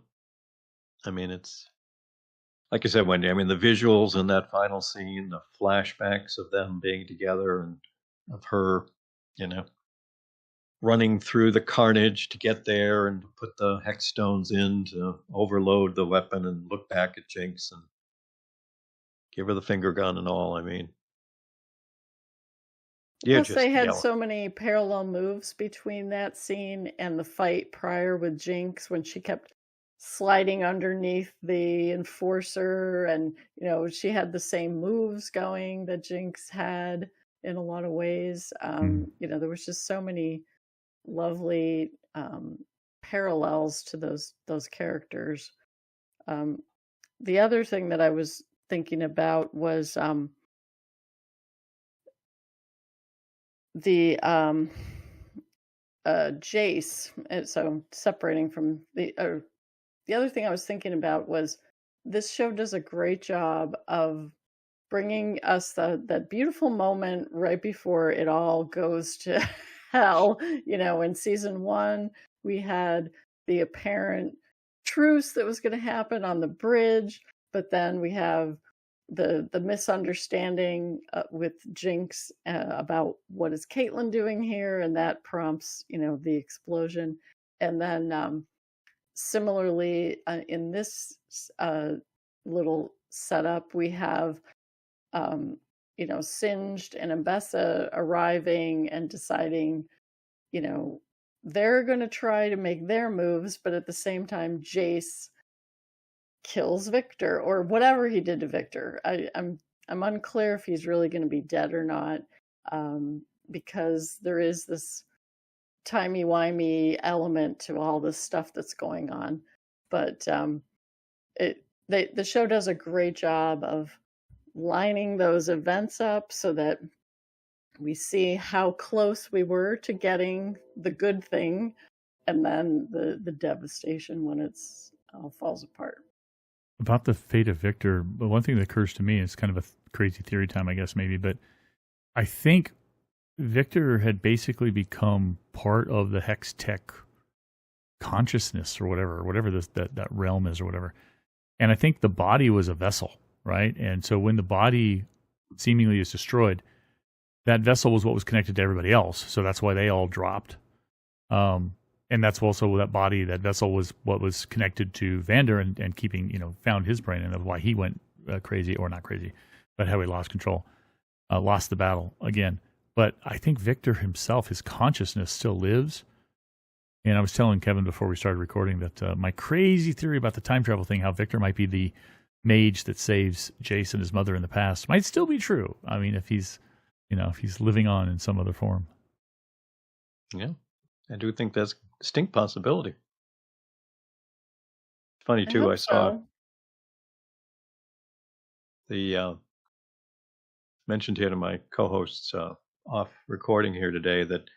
I mean, it's like I said, Wendy, I mean, the visuals in that final scene, the flashbacks of them being together and of her, running through the carnage to get there and put the hex stones in to overload the weapon and look back at Jinx and give her the finger gun and all. I mean, plus they had so many parallel moves between that scene and the fight prior with Jinx, when she kept sliding underneath the enforcer, and she had the same moves going that Jinx had in a lot of ways. There was just so many lovely parallels to those characters. The other thing that I was thinking about was the Jace. So separating from the other thing I was thinking about was, this show does a great job of bringing us that beautiful moment right before it all goes to hell. In season 1, we had the apparent truce that was going to happen on the bridge, but then we have the misunderstanding with Jinx about what is Caitlyn doing here, and that prompts the explosion. And then similarly in this little setup, we have Singed and Ambessa arriving and deciding they're going to try to make their moves, but at the same time Jace kills Victor, or whatever he did to Victor. I'm unclear if he's really going to be dead or not, because there is this timey-wimey element to all this stuff that's going on. But the show does a great job of lining those events up so that we see how close we were to getting the good thing, and then the devastation when it's all falls apart. About the fate of Victor, but one thing that occurs to me is kind of a crazy theory time, I guess, maybe, but I think Victor had basically become part of the Hex Tech consciousness or whatever that realm is or whatever. And I think the body was a vessel, right? And so when the body seemingly is destroyed, that vessel was what was connected to everybody else. So that's why they all dropped. And that's also that vessel was what was connected to Vander and keeping, found his brain, and of why he went crazy, or not crazy, but how he lost control, lost the battle again. But I think Victor himself, his consciousness still lives. And I was telling Kevin before we started recording that my crazy theory about the time travel thing, how Victor might be the mage that saves Jace and his mother in the past, might still be true. I mean, if he's living on in some other form. Yeah, I do think that's a distinct possibility. It's funny too. I saw the mentioned here to my co-hosts off recording here today that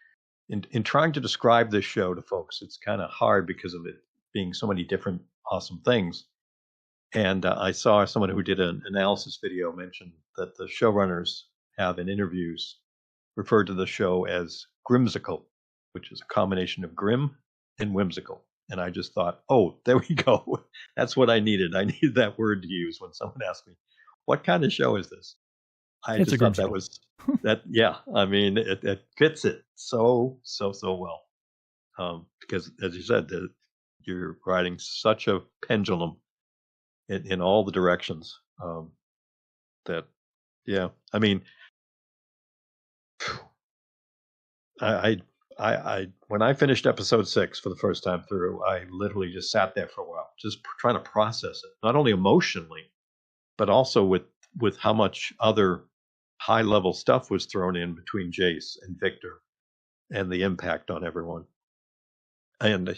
in trying to describe this show to folks, it's kind of hard because of it being so many different awesome things. And I saw someone who did an analysis video mention that the showrunners have in interviews referred to the show as Grimsicle, which is a combination of grim and whimsical. And I just thought, oh, there we go. That's what I needed. I needed that word to use when someone asked me, what kind of show is this? I just thought that was that. Yeah, I mean, it fits it so well. because as you said, you're riding such a pendulum in all the directions. That, yeah, I mean, I when I finished episode 6 for the first time through, I literally just sat there for a while, just trying to process it, not only emotionally, but also with how much other high level stuff was thrown in between Jace and Victor and the impact on everyone. And,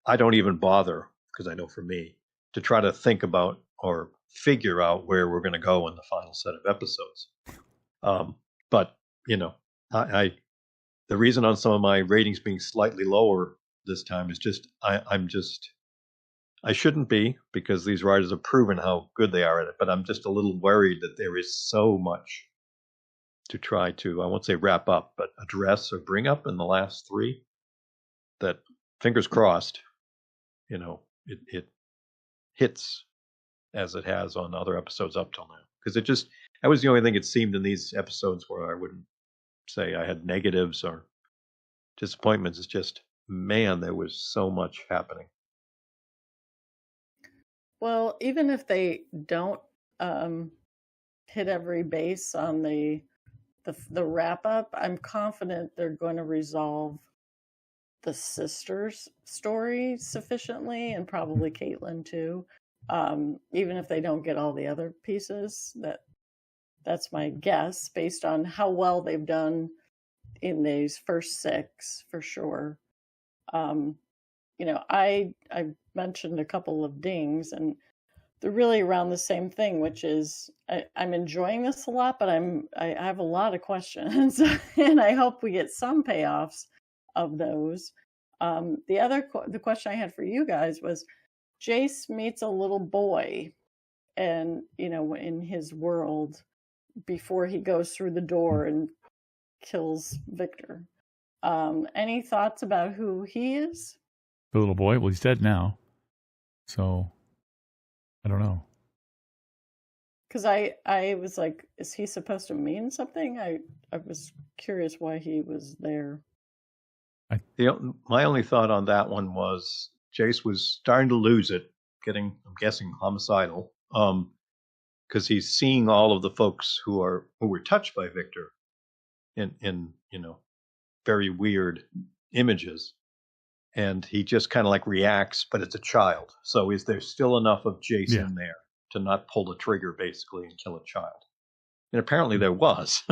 I don't even bother, because I know for me, to try to think about or figure out where we're going to go in the final set of episodes. But, I the reason on some of my ratings being slightly lower this time is just I shouldn't be, because these writers have proven how good they are at it, but I'm just a little worried that there is so much to try to, I won't say wrap up, but address or bring up in the last 3 that, fingers crossed, it hits as it has on other episodes up till now. Because that was the only thing it seemed in these episodes where I wouldn't say I had negatives or disappointments. It's just, man, there was so much happening. Well, even if they don't hit every base on the wrap up, I'm confident they're going to resolve the sisters' story sufficiently, and probably Caitlin too. Even if they don't get all the other pieces, that's my guess based on how well they've done in these first 6 for sure. I mentioned a couple of dings, and they're really around the same thing, which is I'm enjoying this a lot, but I have a lot of questions, and I hope we get some payoffs of those. The question I had for you guys was, Jace meets a little boy, and in his world, before he goes through the door and kills Victor. Any thoughts about who he is? The little boy? Well, he's dead now. So, I don't know. Because I was like, is he supposed to mean something? I was curious why he was there. My only thought on that one was Jace was starting to lose it, getting, I'm guessing, homicidal, because he's seeing all of the folks who were touched by Victor in very weird images, and he just kind of like reacts, but it's a child. So is there still enough of Jace in there to not pull the trigger basically and kill a child? And apparently there was.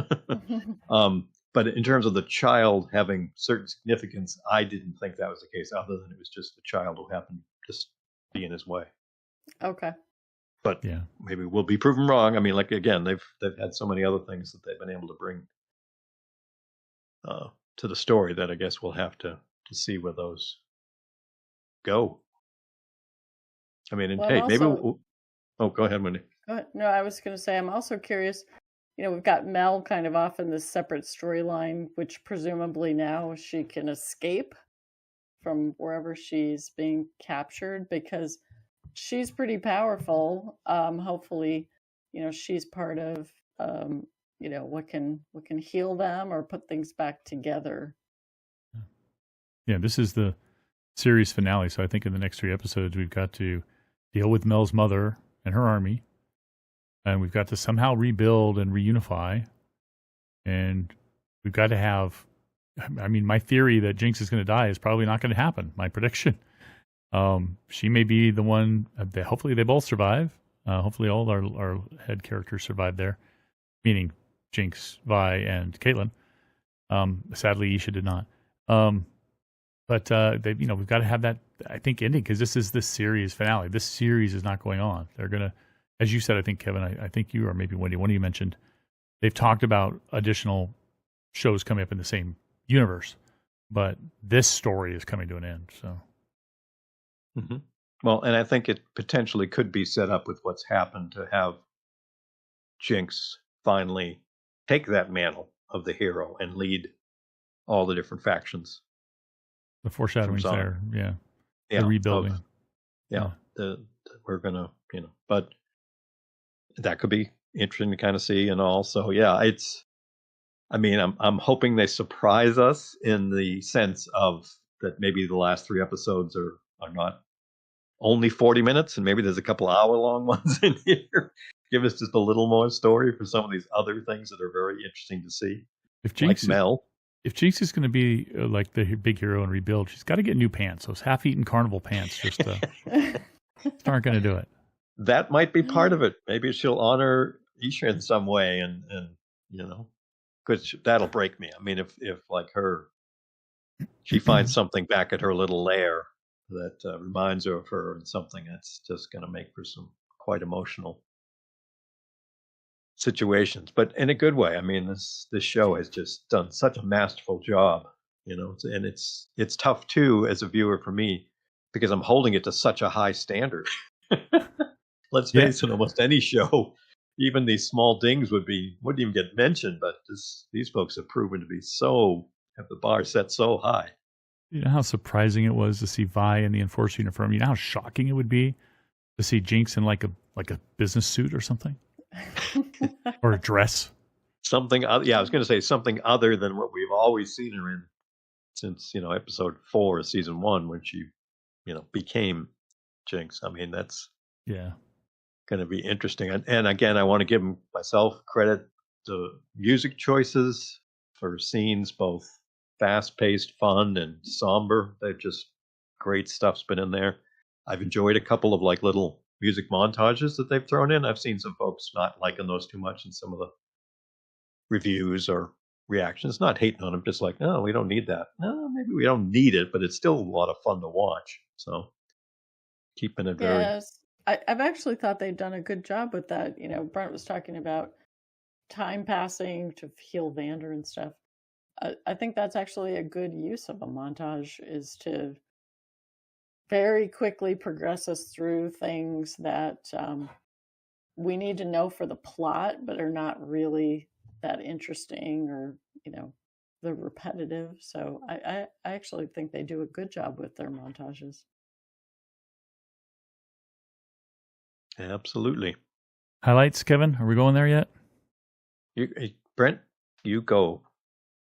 But in terms of the child having certain significance, I didn't think that was the case, other than it was just a child who happened to be in his way. Okay. But maybe we'll be proven wrong. I mean, like, again, they've had so many other things that they've been able to bring to the story that I guess we'll have to see where those go. I mean, and hey, maybe go ahead, Wendy. Go ahead. No, I was going to say, I'm also curious. We've got Mel kind of off in this separate storyline, which presumably now she can escape from wherever she's being captured, because she's pretty powerful. Hopefully, she's part of, what can heal them or put things back together. Yeah, this is the series finale. So I think in the next 3 episodes, we've got to deal with Mel's mother and her army. And we've got to somehow rebuild and reunify. And we've got to have, my theory that Jinx is going to die is probably not going to happen. My prediction. She may be the one, hopefully they both survive. Hopefully all our head characters survive there. Meaning Jinx, Vi, and Caitlin. Sadly, Isha did not. But we've got to have that, I think, ending, because this is the series finale. This series is not going on. They're going to, as you said, I think, Kevin, I think you, or maybe Wendy, one of you mentioned, they've talked about additional shows coming up in the same universe, but this story is coming to an end. So, Well, and I think it potentially could be set up with what's happened to have Jinx finally take that mantle of the hero and lead all the different factions. The foreshadowing's there, the rebuilding. We're gonna, but that could be interesting to kind of see, and also, I'm hoping they surprise us in the sense of that maybe the last 3 episodes are not only 40 minutes, and maybe there's a couple hour-long ones in here. Give us just a little more story for some of these other things that are very interesting to see. If Jinx, like Mel. If Jinx is going to be like the big hero and rebuild, she's got to get new pants. Those half-eaten carnival pants just aren't going to do it. That might be part of it. Maybe she'll honor Isha in some way, and because that'll break me. I mean, if like she finds something back at her little lair that reminds her of her and something, that's just going to make for some quite emotional situations, but in a good way. I mean, this show has just done such a masterful job, and it's tough too as a viewer for me because I'm holding it to such a high standard. Let's face it, almost any show, even these small dings wouldn't even get mentioned, but these folks have proven to be have the bar set so high. You know how surprising it was to see Vi in the Enforcer uniform? You know how shocking it would be to see Jinx in like a business suit or something? Or a dress? Something, I was going to say something other than what we've always seen her in since, episode 4 of season 1 when she, became Jinx. I mean, that's going to be interesting. And again, I want to give myself credit to music choices for scenes, both fast-paced, fun, and somber. They're just great stuff's been in there. I've enjoyed a couple of like little music montages that they've thrown in. I've seen some folks not liking those too much in some of the reviews or reactions. Not hating on them, just like, no, we don't need that. No, maybe we don't need it, but it's still a lot of fun to watch. So keeping it very... Yes, I've actually thought they've done a good job with that. Brent was talking about time passing to heal Vander and stuff. I think that's actually a good use of a montage, is to very quickly progress us through things that we need to know for the plot, but are not really that interesting or, they're repetitive. So I actually think they do a good job with their montages. Absolutely. Highlights, Kevin? Are we going there yet? Brent, you go.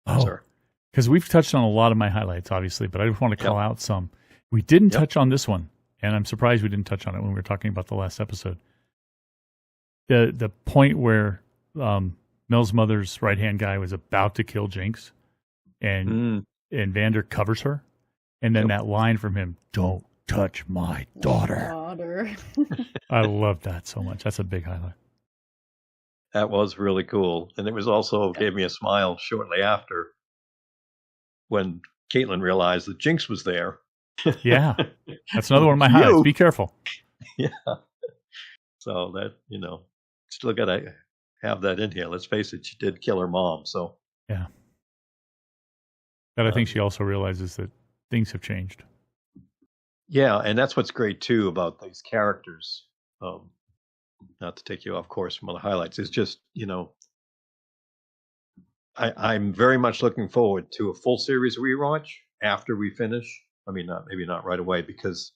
Oh, because we've touched on a lot of my highlights, obviously, but I just want to call out some. We didn't touch on this one, and I'm surprised we didn't touch on it when we were talking about the last episode. The point where Mel's mother's right-hand guy was about to kill Jinx, and Vander covers her, and then that line from him, "Don't touch my daughter." I love that so much. That's a big highlight. That was really cool. And it was also gave me a smile shortly after when Caitlin realized that Jinx was there. Yeah. That's another one of my highlights. Be careful. Yeah. So that, still got to have that in here. Let's face it, she did kill her mom. So, yeah. But I think she also realizes that things have changed. Yeah. And that's what's great, too, about these characters. Not to take you off course from other highlights, is just, I'm very much looking forward to a full series rewatch after we finish. I mean, maybe not right away, because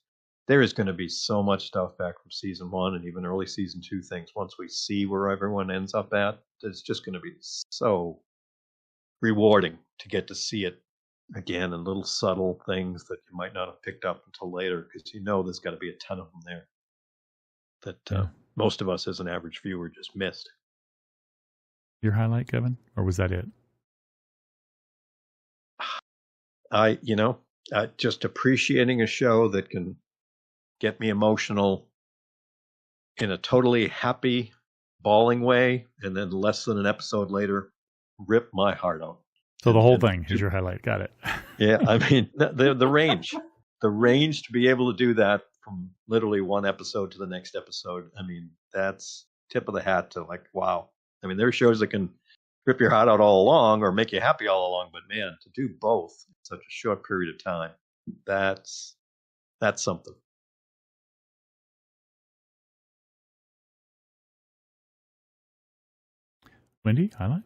there is going to be so much stuff back from season 1 and even early season 2 things. Once we see where everyone ends up at, it's just going to be so rewarding to get to see it again in little subtle things that you might not have picked up until later, because there's got to be a ton of them there that most of us as an average viewer just missed. Your highlight, Kevin? Or was that it? Just appreciating a show that can get me emotional in a totally happy, bawling way, and then less than an episode later, rip my heart out. So the whole thing is your highlight. Got it. Yeah, I mean, the range to be able to do that from literally one episode to the next episode. I mean, that's tip of the hat to like, wow. I mean, there are shows that can rip your heart out all along or make you happy all along, but man, to do both in such a short period of time, that's something. Wendy, highlight?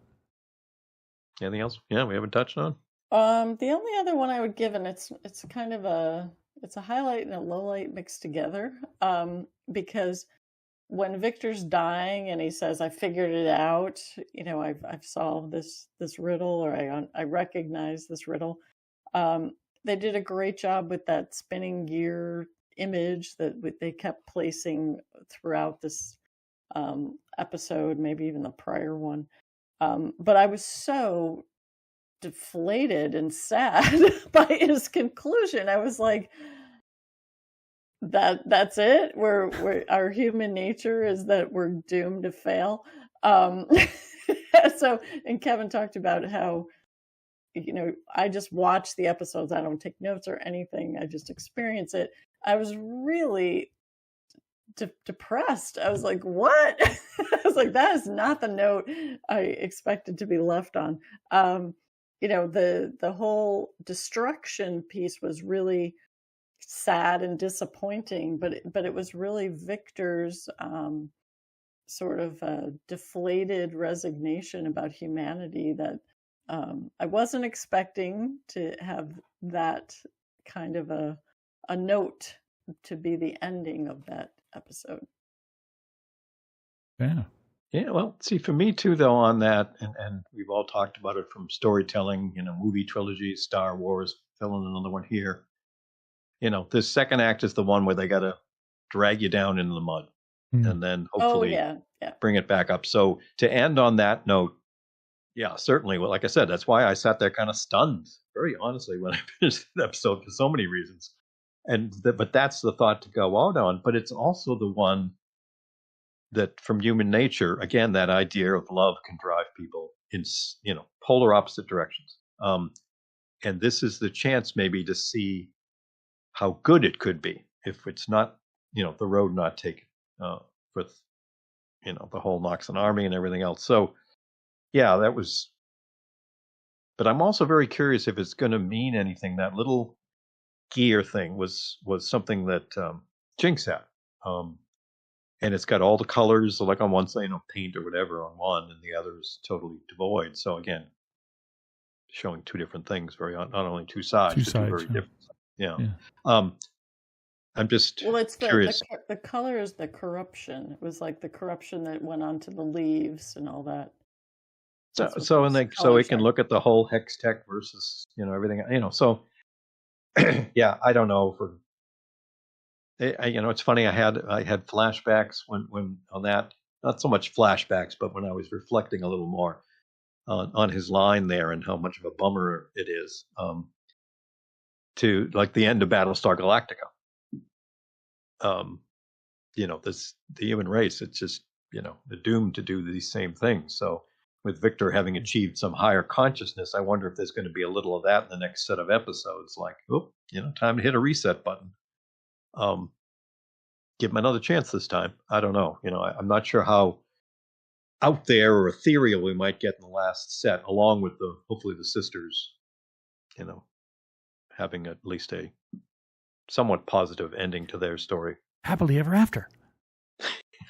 Anything else? Yeah, we haven't touched on. The only other one I would give, and it's kind of a highlight and a low light mixed together, because when Victor's dying and he says, "I figured it out," I've solved this riddle, or I recognize this riddle. they did a great job with that spinning gear image that they kept placing throughout this episode, maybe even the prior one. But I was so deflated and sad by his conclusion. I was like, that's it. We're our human nature is that we're doomed to fail. So, and Kevin talked about how, I just watch the episodes. I don't take notes or anything. I just experience it. I was really depressed. I was like, what? I was like, that is not the note I expected to be left on. The whole destruction piece was really sad and disappointing, but it was really Victor's sort of deflated resignation about humanity that I wasn't expecting to have that kind of a note to be the ending of that episode. Yeah. Yeah, well, see, for me too, though, on that, and we've all talked about it from storytelling, movie trilogies, Star Wars, fill in another one here. This second act is the one where they got to drag you down into the mud and then hopefully bring it back up. So to end on that note, yeah, certainly. Well, like I said, that's why I sat there kind of stunned, very honestly, when I finished the episode for so many reasons. But that's the thought to go out on. But it's also the one that from human nature, again, that idea of love can drive people in, polar opposite directions. And this is the chance maybe to see how good it could be if it's not, the road not taken with, the whole Noxon army and everything else. So, yeah, that was. But I'm also very curious if it's going to mean anything. That little gear thing was something that Jinx had. And it's got all the colors, like on one side, paint or whatever on one, and the other is totally devoid. So again, showing two different things, not only two sides, but two very different. Yeah. I'm just curious. The color is the corruption. It was like the corruption that went onto the leaves and all that. So it can look at the whole hex tech versus everything. So yeah, I don't know for. It's funny. I had flashbacks when on that. Not so much flashbacks, but when I was reflecting a little more on his line there and how much of a bummer it is to like the end of Battlestar Galactica. The human race. It's just they're doomed to do these same things. So with Victor having achieved some higher consciousness, I wonder if there's going to be a little of that in the next set of episodes. Like, time to hit a reset button. Give him another chance this time. I don't know. I'm not sure how out there or ethereal we might get in the last set, along with hopefully the sisters, having at least a somewhat positive ending to their story. Happily ever after.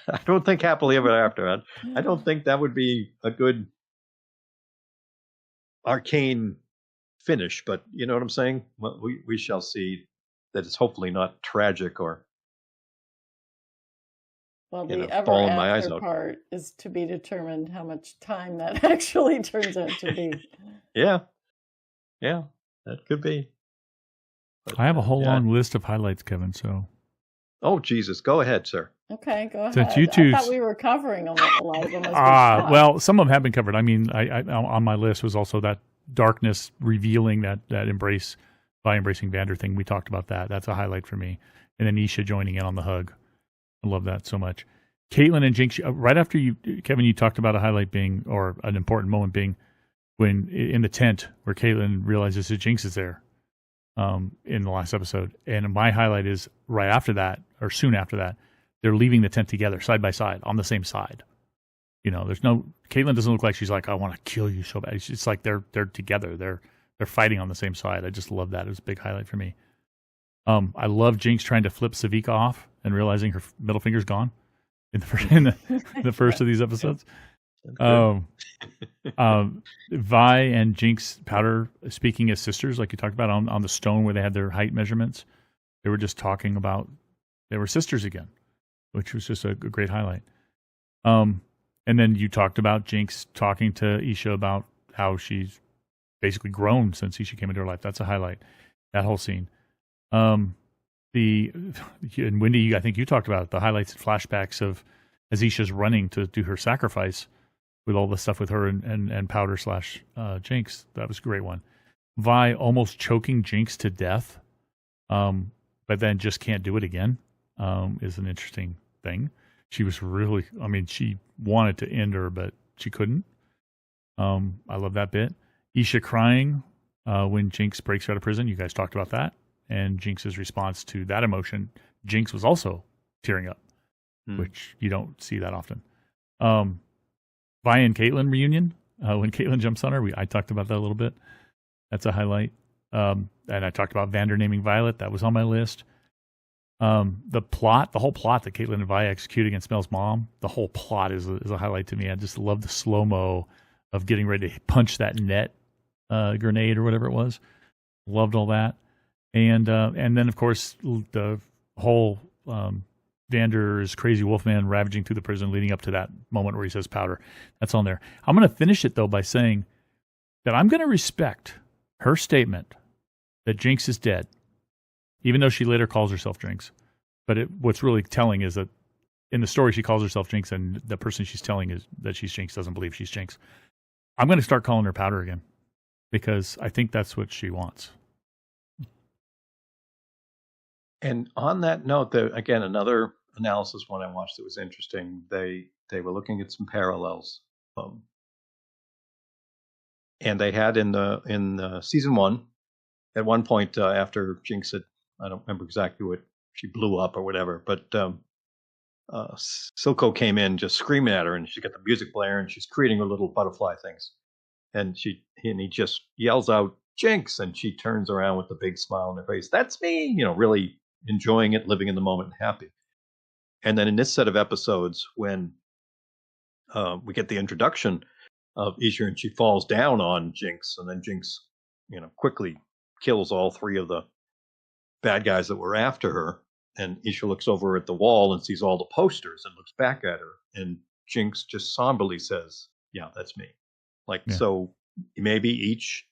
I don't think happily ever after. I don't think that would be a good Arcane finish, but you know what I'm saying? Well, we shall see that it's hopefully not tragic or the ever after part is to be determined how much time that actually turns out to be. Yeah, that could be. But, I have a whole long list of highlights, Kevin. So, oh Jesus, go ahead, sir. Okay, go ahead. Since you two, I thought we were covering a lot of them. Well, some of them have been covered. I mean, I on my list was also that darkness revealing that embrace by embracing Vander thing. We talked about that. That's a highlight for me. And then Isha joining in on the hug. I love that so much. Caitlin and Jinx, right after you, Kevin, you talked about a highlight being, or an important moment being, when in the tent where Caitlin realizes that Jinx is there in the last episode. And my highlight is right after that, or soon after that, they're leaving the tent together, side by side, on the same side. Caitlin doesn't look like she's like, I want to kill you so bad. It's like they're together. They're fighting on the same side. I just love that. It was a big highlight for me. I love Jinx trying to flip Savika off and realizing her middle finger's gone in the first of these episodes. Vi and Jinx Powder speaking as sisters, like you talked about on the stone where they had their height measurements. They were just talking about they were sisters again, which was just a great highlight. And then you talked about Jinx talking to Isha about how she's basically grown since Isha came into her life. That's a highlight. That whole scene. And Wendy, I think you talked about it, the highlights and flashbacks of Azisha's running to do her sacrifice with all the stuff with her and Powder / Jinx. That was a great one. Vi almost choking Jinx to death, but then just can't do it again, is an interesting thing. She was really, she wanted to end her, but she couldn't. I love that bit. Isha crying when Jinx breaks her out of prison. You guys talked about that. And Jinx's response to that emotion. Jinx was also tearing up, which you don't see that often. Vi and Caitlyn reunion, when Caitlyn jumps on her, I talked about that a little bit. That's a highlight. And I talked about Vander naming Violet. That was on my list. The whole plot that Caitlyn and Vi execute against Mel's mom, the whole plot is a highlight to me. I just love the slow-mo of getting ready to punch that net grenade or whatever it was. Loved all that. And then, of course, the whole Vander's crazy wolfman ravaging through the prison leading up to that moment where he says Powder. That's on there. I'm going to finish it, though, by saying that I'm going to respect her statement that Jinx is dead, even though she later calls herself Jinx. But what's really telling is that in the story she calls herself Jinx, and the person she's telling is that she's Jinx doesn't believe she's Jinx. I'm going to start calling her Powder again because I think that's what she wants. And on that note, again, another analysis one I watched that was interesting. They were looking at some parallels, and they had in season 1, at one point after Jinx had, I don't remember exactly what, she blew up or whatever, but Silco came in just screaming at her, and she got the music blaring, and she's creating her little butterfly things, and he just yells out Jinx, and she turns around with a big smile on her face. That's me, really enjoying it, living in the moment, and happy. And then in this set of episodes, when we get the introduction of Isha, and she falls down on Jinx, and then Jinx, quickly kills all 3 of the bad guys that were after her. And Isha looks over at the wall and sees all the posters and looks back at her. And Jinx just somberly says, "Yeah, that's me." So maybe each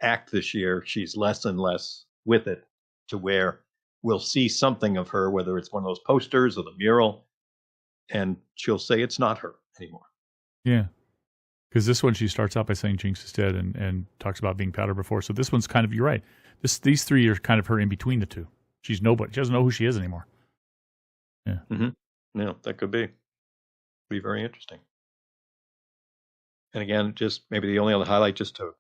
act this year, she's less and less with it, to where we'll see something of her, whether it's one of those posters or the mural, and she'll say it's not her anymore. Yeah. Because this one, she starts out by saying Jinx is dead and talks about being Powder before. So this one's kind of, you're right. These 3 are kind of her in between the two. She's nobody. She doesn't know who she is anymore. Yeah. Mm-hmm. Yeah, that could be very interesting. And again, just maybe the only other highlight, just to,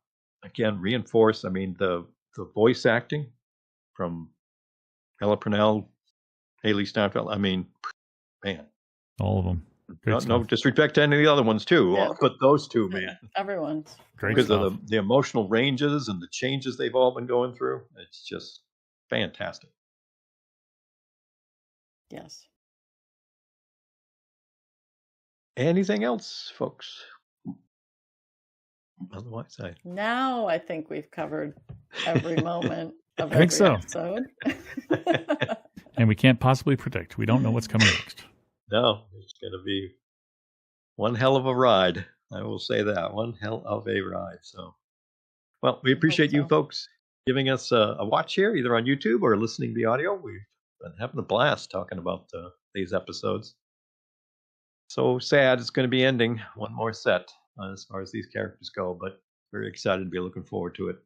again, reinforce, the voice acting from Ella Purnell, Haley Steinfeld. Man. All of them. No disrespect to any of the other ones, too. Yeah. But those two, man. Everyone's. Great because stuff. of the emotional ranges and the changes they've all been going through. It's just fantastic. Yes. Anything else, folks? Otherwise, Now I think we've covered every moment of every episode. And we can't possibly predict. We don't know what's coming next. No, it's going to be one hell of a ride. I will say that. One hell of a ride. So, well, we appreciate you folks giving us a watch here, either on YouTube or listening to the audio. We've been having a blast talking about these episodes. So sad it's going to be ending one more set as far as these characters go, but very excited to be looking forward to it.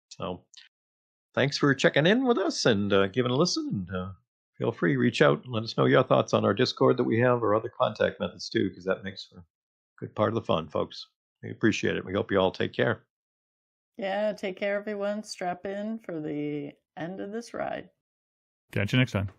So thanks for checking in with us and giving a listen. And feel free to reach out and let us know your thoughts on our Discord that we have, or other contact methods too, because that makes for a good part of the fun, folks. We appreciate it. We hope you all take care. Yeah, take care, everyone. Strap in for the end of this ride. Catch you next time.